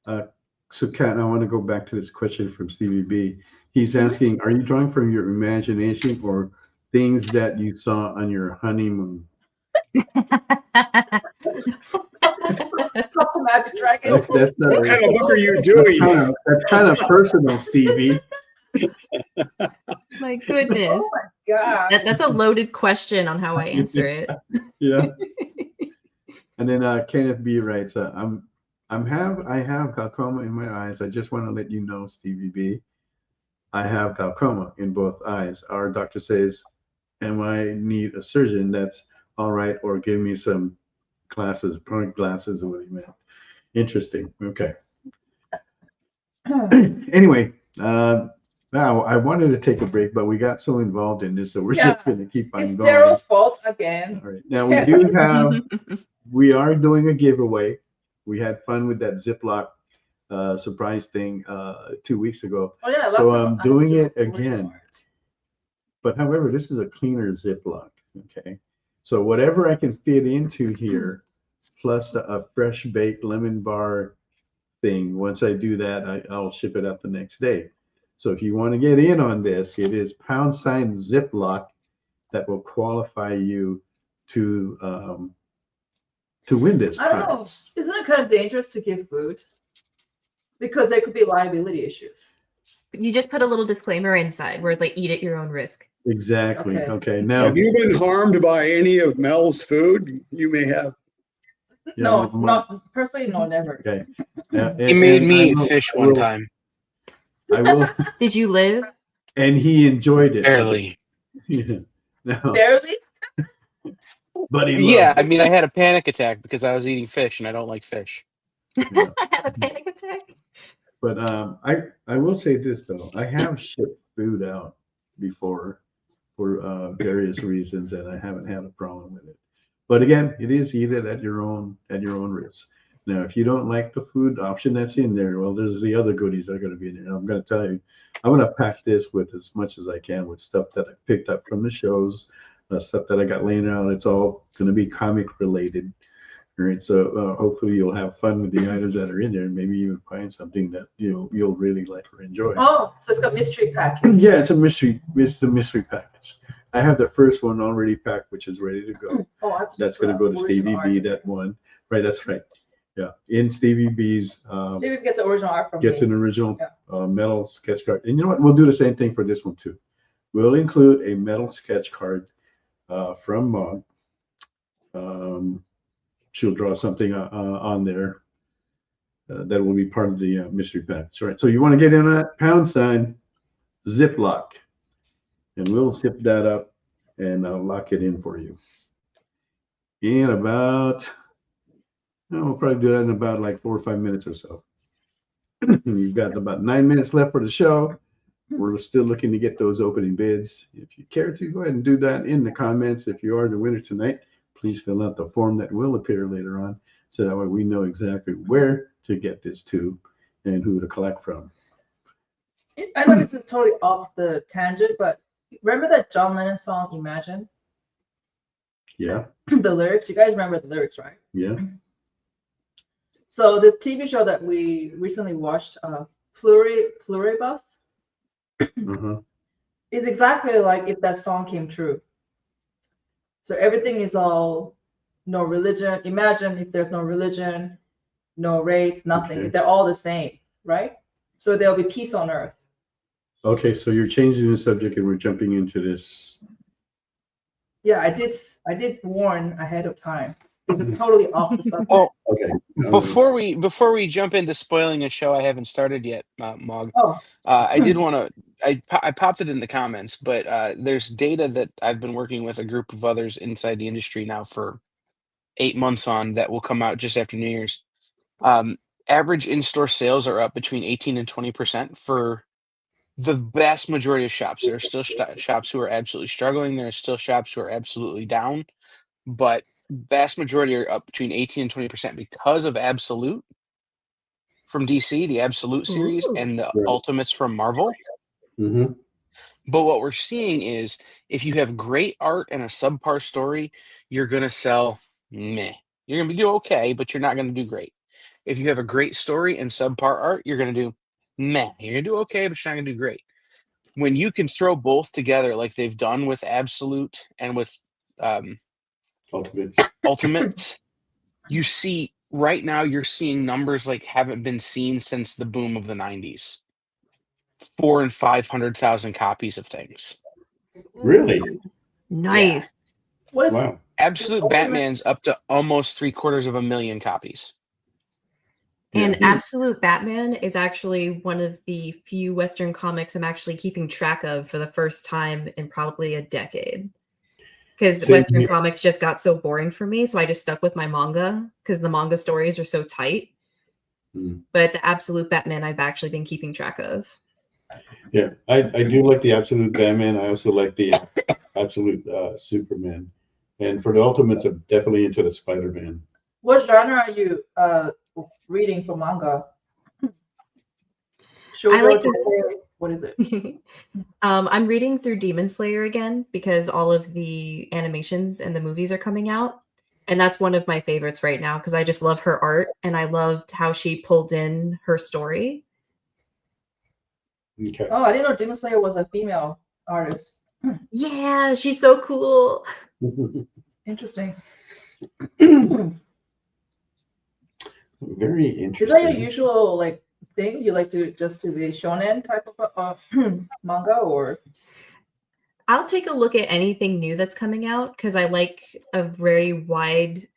So Kat, I want to go back to this question from Stevie B. He's asking, are you drawing from your imagination or things that you saw on your honeymoon? Magic Dragon. What kind of book are you doing? That's kind of personal, Stevie. My goodness. Oh my God. That's a loaded question on how I answer it. Yeah. And then Kenneth B writes, I have glaucoma in my eyes. I just want to let you know, Stevie B, I have glaucoma in both eyes. Our doctor says, am I need a surgeon? That's all right, or give me some glasses, point glasses, or what he meant. Interesting. Okay. Anyway, now I wanted to take a break, but we got so involved in this, so we're just going to keep on going. It's Daryl's fault again. All right. Now we are doing a giveaway. We had fun with that Ziploc surprise thing 2 weeks ago. Oh yeah. So I'm doing it again. But however, this is a cleaner Ziploc. Okay. So whatever I can fit into here, plus a fresh baked lemon bar thing. Once I do that, I'll ship it up the next day. So if you want to get in on this, it is # Ziploc that will qualify you to win this. I don't know. Isn't it kind of dangerous to give food? Because there could be liability issues. You just put a little disclaimer inside where it's like, eat at your own risk. Exactly. Okay. Now, have you been harmed by any of Mel's food? You may have. No, not personally. No, never. Okay. He made me eat fish one time. I will. Did you live? And he enjoyed it. Barely. Yeah. No. Barely. But he Yeah, loved I mean, I had a panic attack because I was eating fish, and I don't like fish. I had a panic attack. But I will say this though, I have shipped food out before for various reasons, and I haven't had a problem with it. But again, it is eat it at your own risk. Now, if you don't like the food option that's in there, well, there's the other goodies that are going to be in there. I'm going to tell you, I'm going to pack this with as much as I can with stuff that I picked up from the shows, stuff that I got laying around. It's all going to be comic related. All right, so hopefully you'll have fun with the items that are in there. Maybe you find something that you'll really like or enjoy. Oh, so it's got mystery package. Yeah, it's a mystery. It's the mystery package. I have the first one already packed, which is ready to go. Oh, That's going to go to Stevie B. That one, right? That's right. Yeah, in Stevie B's. Stevie gets the original art from Gets me. an original metal sketch card, and you know what? We'll do the same thing for this one too. We'll include a metal sketch card from Mog. She'll draw something on there that will be part of the mystery package. All right. So you want to get in that £, Ziploc, and we'll zip that up and lock it in for you. In about, we'll probably do that in about like 4 or 5 minutes or so. You've got about 9 minutes left for the show. We're still looking to get those opening bids. If you care to, go ahead and do that in the comments. If you are the winner tonight, please fill out the form that will appear later on, so that way we know exactly where to get this to and who to collect from. I know this is totally off the tangent, but remember that John Lennon song, Imagine? Yeah. The lyrics, you guys remember the lyrics, right? Yeah. So this TV show that we recently watched, Pluribus, is exactly like if that song came true. So everything is all no religion. Imagine if there's no religion, no race, nothing. Okay. They're all the same, right? So there'll be peace on earth. Okay, so you're changing the subject and we're jumping into this. Yeah, I did warn ahead of time. It's totally off the subject. Oh, Okay. before we jump into spoiling a show I haven't started yet, Mog. Oh. I did want to. I popped it in the comments, but there's data that I've been working with a group of others inside the industry now for 8 months on that will come out just after New Year's. Average in-store sales are up between 18 and 20% for the vast majority of shops. There are still shops who are absolutely struggling. There are still shops who are absolutely down, but vast majority are up between 18 and 20% because of Absolute from DC, the Absolute series, and the Ultimates from Marvel. Mm-hmm. But what we're seeing is if you have great art and a subpar story, you're going to sell meh. You're going to do okay, but you're not going to do great. If you have a great story and subpar art, you're going to do meh. You're going to do okay, but you're not going to do great. When you can throw both together like they've done with Absolute and with Ultimates, you see right now you're seeing numbers like haven't been seen since the boom of the 90s. 400,000 and 500,000 copies of things. Really? Nice. What is Wow. Absolute Batman's up to almost 750,000 copies. And Absolute Batman is actually one of the few Western comics I'm actually keeping track of for the first time in probably a decade. Because Western comics just got so boring for me, so I just stuck with my manga because the manga stories are so tight. But the Absolute Batman I've actually been keeping track of. Yeah, I do like the Absolute Batman. I also like the Absolute Superman. And for the Ultimates, I'm definitely into the Spider-Man. What genre are you reading for manga? I like to. What is it? I'm reading through Demon Slayer again because all of the animations and the movies are coming out. And that's one of my favorites right now because I just love her art and I loved how she pulled in her story. Okay. Oh, I didn't know Demon Slayer was a female artist. Yeah, she's so cool. Interesting. Very interesting. Is that your usual thing? You like to just do the shonen type of manga, or? I'll take a look at anything new that's coming out because I like a very wide.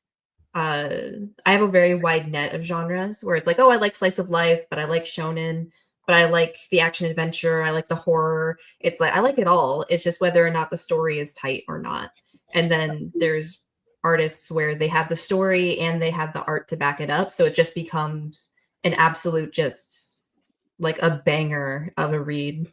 I have a very wide net of genres where it's like, oh, I like slice of life, but I like shonen, but I like the action adventure, I like the horror. It's like I like it all. It's just whether or not the story is tight or not. And then there's artists where they have the story and they have the art to back it up, so it just becomes an absolute just like a banger of a read.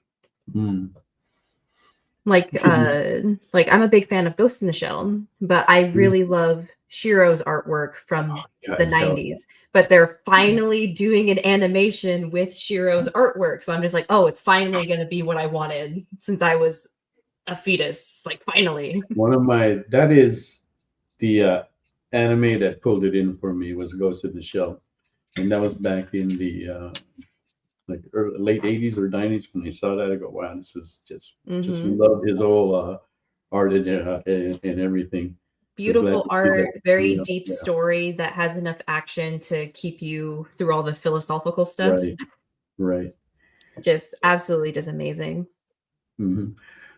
Like I'm a big fan of Ghost in the Shell, but I really love Shiro's artwork from the 90s. But they're finally doing an animation with Shiro's artwork, so I'm just like, oh, it's finally going to be what I wanted since I was a fetus. Like finally. That is the anime that pulled it in for me was Ghost in the Shell, and that was back in the like late '80s or '90s. When I saw that, I go, "Wow, this is just love his whole art and everything." So glad Beautiful to see art, that. very Yeah, deep yeah, story that has enough action to keep you through all the philosophical stuff. right, right. Just absolutely just amazing. hmm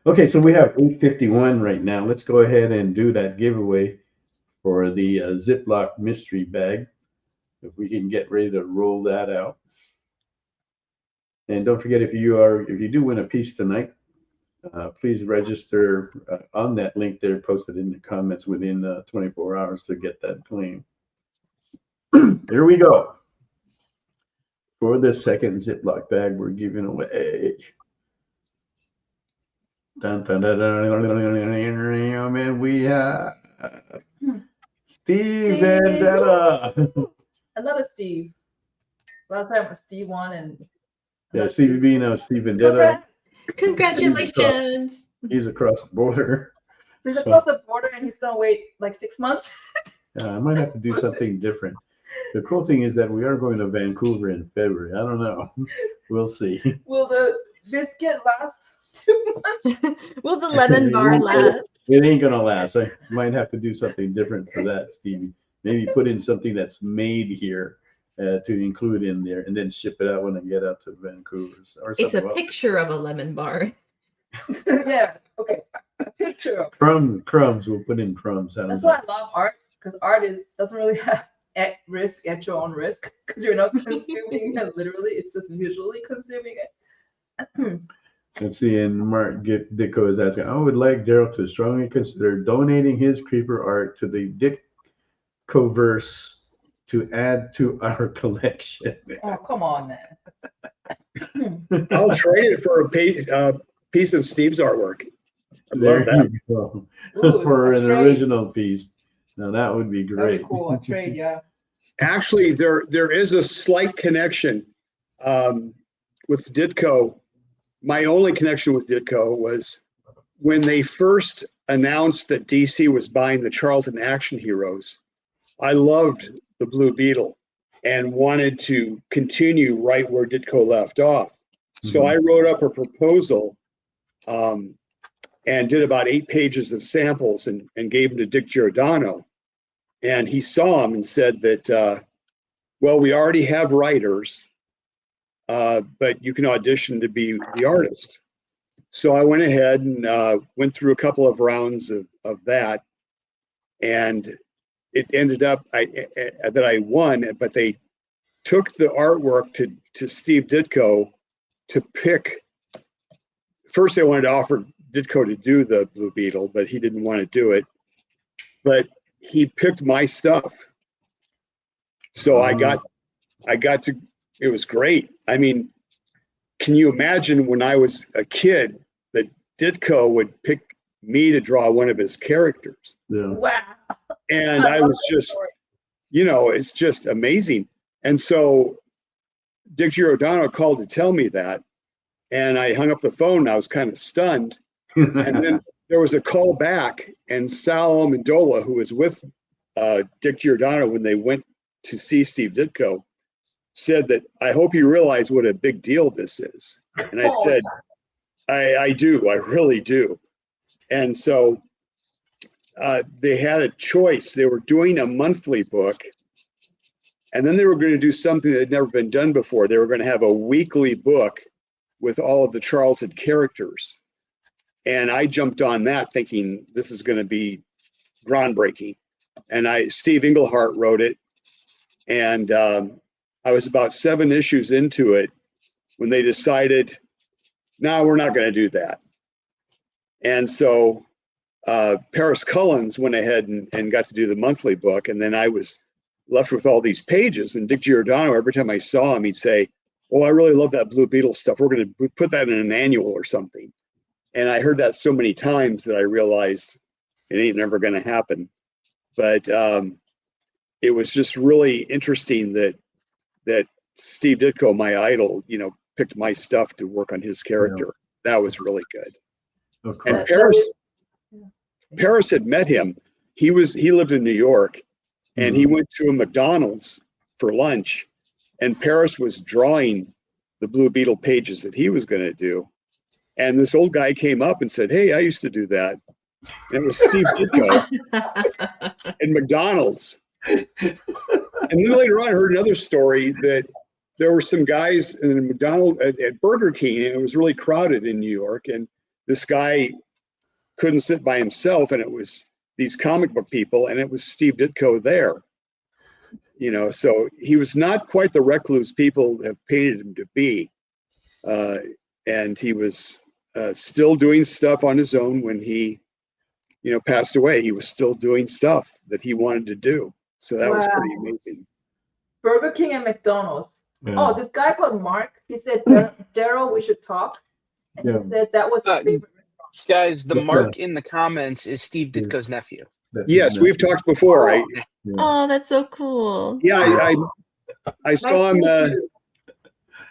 Okay, so we have 8:51 right now. Let's go ahead and do that giveaway for the Ziploc mystery bag. If we can get ready to roll that out. And don't forget, if you do win a piece tonight, please register on that link there posted in the comments within 24 hours to get that claim. Here we go. For the second Ziploc bag we're giving away. Dun, dun, dun, dun, dun, dun, dun, dun, and we have Steve Vendetta. Another Steve. Last time Steve won and Yeah, Steve Bino, Steve Vendetta. Congratulations. He's across the border. So he's across the border and he's gonna wait like 6 months. I might have to do something different. The cool thing is that we are going to Vancouver in February. I don't know. We'll see. Will the biscuit last 2 months? Will the lemon bar last? It ain't gonna last. I might have to do something different for that, Stevie. Maybe put in something that's made here to include in there, and then ship it out when I get out to Vancouver. Or It's a else. picture of a lemon bar. Yeah. Okay. A picture of. Crumbs. We'll put in crumbs. That's why I love art, because art doesn't really have at your own risk, because you're not consuming it literally. It's just visually consuming it. Let's see, and Mark Dicko is asking, I would like Daryl to strongly consider donating his creeper art to the Dickoverse to add to our collection. Oh, come on, man. I'll trade it for a piece of Steve's artwork. I love There that. you go. Ooh, For a an trade. original piece. Now that would be That'd great. be cool. A trade, yeah. Actually, there is a slight connection with Ditko. My only connection with Ditko was when they first announced that DC was buying the Charlton Action Heroes. I loved the Blue Beetle and wanted to continue right where Ditko left off. So I wrote up a proposal and did about 8 pages of samples and gave them to Dick Giordano. And he saw them and said that, well, we already have writers, but you can audition to be the artist. So I went ahead and went through a couple of rounds of that. And it ended up that I won, but they took the artwork to Steve Ditko to pick. First, they wanted to offer Ditko to do the Blue Beetle, but he didn't want to do it. But he picked my stuff. So I got to, it was great. I mean, can you imagine when I was a kid that Ditko would pick me to draw one of his characters? Yeah. Wow. And I was just, it's just amazing. And so Dick Giordano called to tell me that. And I hung up the phone and I was kind of stunned. And then there was a call back, and Sal Amendola, who was with Dick Giordano when they went to see Steve Ditko, said that, I hope you realize what a big deal this is. And I said, I do, I really do. And so they had a choice. They were doing a monthly book, and then they were going to do something that had never been done before. They were going to have a weekly book with all of the Charlton characters. And I jumped on that thinking this is going to be groundbreaking. And Steve Englehart wrote it. And I was about 7 issues into it when they decided, no, we're not going to do that. And so Paris Cullins went ahead and got to do the monthly book. And then I was left with all these pages. And Dick Giordano, every time I saw him, he'd say, oh, I really love that Blue Beetle stuff. We're going to put that in an annual or something. And I heard that so many times that I realized it ain't never going to happen. But it was just really interesting that Steve Ditko, my idol, picked my stuff to work on his character. Yeah. That was really good. And Paris had met him. He lived in New York, and he went to a McDonald's for lunch, and Paris was drawing the Blue Beetle pages that he was going to do. And this old guy came up and said, "Hey, I used to do that." And it was Steve Ditko in McDonald's. And then later on, I heard another story that there were some guys in a McDonald's at Burger King, and it was really crowded in New York. And this guy couldn't sit by himself, and it was these comic book people, and it was Steve Ditko there. You know, so he was not quite the recluse people have painted him to be. And he was still doing stuff on his own when he, you know, passed away. He was still doing stuff that he wanted to do. So that was pretty amazing. Burger King and McDonald's. Yeah. Oh, this guy called Mark, he said, Daryl, we should talk. And he said that was his favorite. Guys, the Mark in the comments is Steve Ditko's nephew. Yes, we've talked before. Oh, that's so cool. Yeah, I saw him.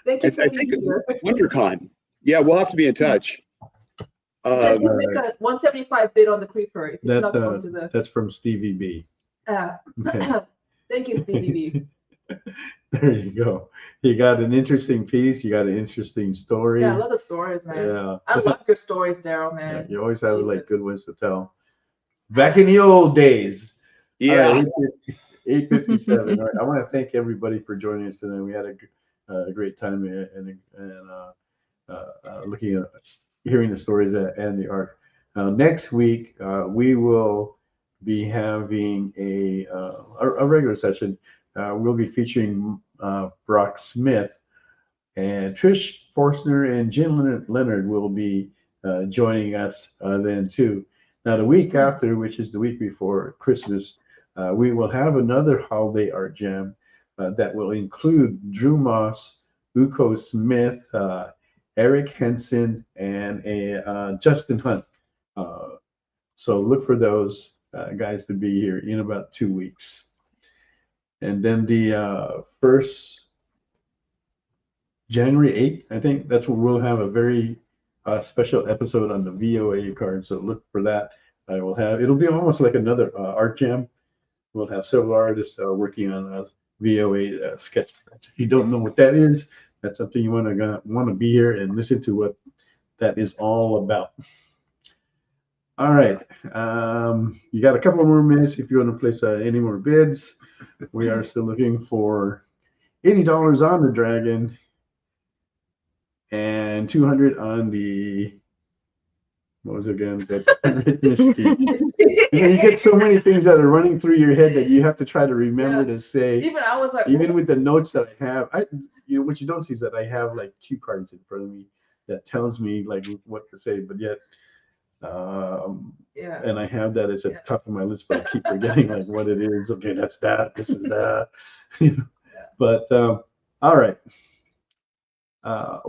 Thank you for I think being here. WonderCon. Yeah, we'll have to be in touch. Make a 175 bid on the creeper. If it's not going to the... That's from Stevie B. Okay. Thank you, Stevie B. There you go. You got an interesting piece. You got an interesting story. Yeah, I love the stories, man. Yeah. I love your stories, Daryl, man. Yeah, you always have like good ones to tell. Back in the old days. Yeah. Right, 8:57. All right. I want to thank everybody for joining us today. We had a great time and looking at hearing the stories and the art. Next week we will be having a regular session. We'll be featuring Brock Smith, and Trish Forstner and Jim Leonard will be joining us then too. Now the week after, which is the week before Christmas, we will have another holiday art jam that will include Drew Moss, Uko Smith, Eric Henson, and Justin Hunt. So look for those guys to be here in about 2 weeks. And then the first January 8th, I think that's when we'll have a very special episode on the VOA card. So look for that. It'll be almost like another art jam. We'll have several artists working on a VOA sketch. If you don't know what that is, that's something you want to be here and listen to what that is all about. All right. You got a couple more minutes if you want to place any more bids. We are still looking for $80 on the dragon and $200 on the, what was it again? That Misty. You get so many things that are running through your head that you have to try to remember to say. Even I was like, even with the notes that I have, what you don't see is that I have like cue cards in front of me that tells me like what to say, but yet and I have that it's at the top of my list, but I keep forgetting like what it is. Okay, that's that, this is that. But all right. How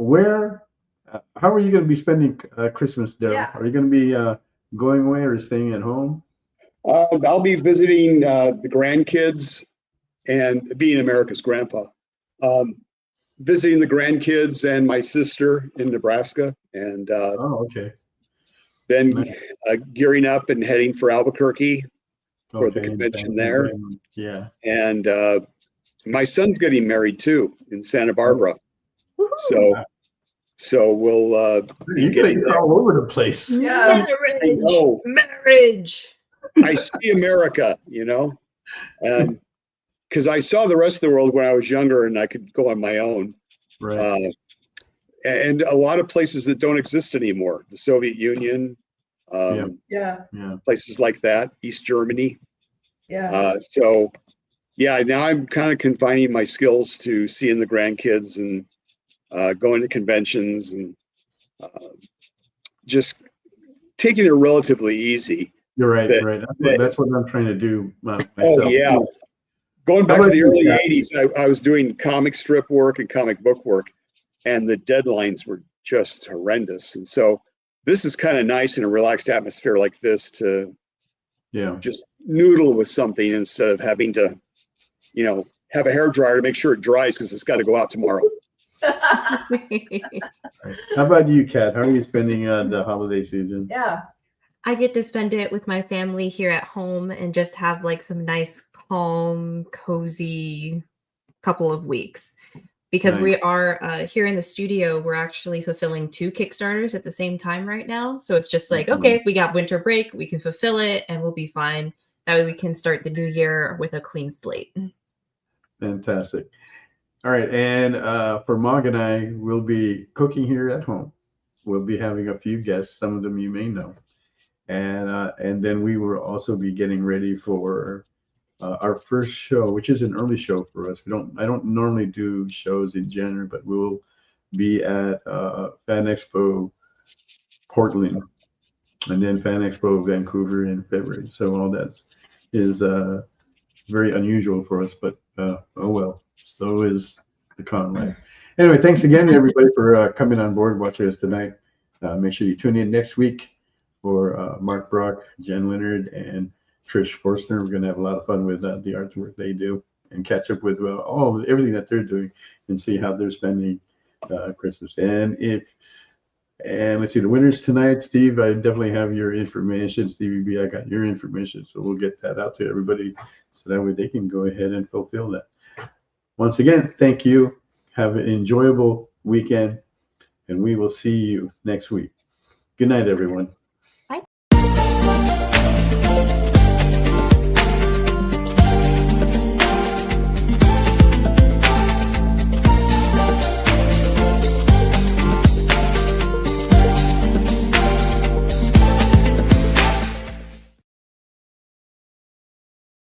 are you going to be spending Christmas, Daryl? Yeah. Are you going to be going away or staying at home? I'll be visiting the grandkids and being America's grandpa. Visiting the grandkids and my sister in Nebraska, and okay. Then Nice. Gearing up and heading for Albuquerque for the convention there. Yeah. And my son's getting married too in Santa Barbara. Woohoo. So we'll be getting there. All over the place. Yeah. Marriage. I see America, you know, because I saw the rest of the world when I was younger and I could go on my own. Right. And a lot of places that don't exist anymore, the Soviet Union, places like that, East Germany. Yeah. So, yeah, now I'm kind of confining my skills to seeing the grandkids and going to conventions and just taking it relatively easy. You're right. Right. That's what I'm trying to do myself. Oh, yeah. Going back to the early 80s, I was doing comic strip work and comic book work, and the deadlines were just horrendous. And so this is kind of nice in a relaxed atmosphere like this to just noodle with something instead of having to, you know, have a hairdryer to make sure it dries because it's got to go out tomorrow. Right. How about you, Kat? How are you spending the holiday season? Yeah. I get to spend it with my family here at home and just have like some nice, calm, cozy couple of weeks. Because Nice. we are here in the studio, we're actually fulfilling 2 Kickstarters at the same time right now. So it's just like, okay, we got winter break, we can fulfill it and we'll be fine. That way we can start the new year with a clean slate. Fantastic. All right. And for Mog and I, we'll be cooking here at home. We'll be having a few guests. Some of them you may know. And then we will also be getting ready for our first show, which is an early show for us. I don't normally do shows in January, but we'll be at Fan Expo Portland and then Fan Expo Vancouver in February. So all that is very unusual for us, but oh well, so is the con life. Anyway, thanks again everybody for coming on board, watching us tonight. Make sure you tune in next week for Mark Brock, Jen Leonard, and Trish Forstner. We're going to have a lot of fun with the artwork they do and catch up with everything that they're doing and see how they're spending Christmas. And let's see, the winners tonight, Steve, I definitely have your information. Stevie B, I got your information. So we'll get that out to everybody so that way they can go ahead and fulfill that. Once again, thank you. Have an enjoyable weekend, and we will see you next week. Good night, everyone.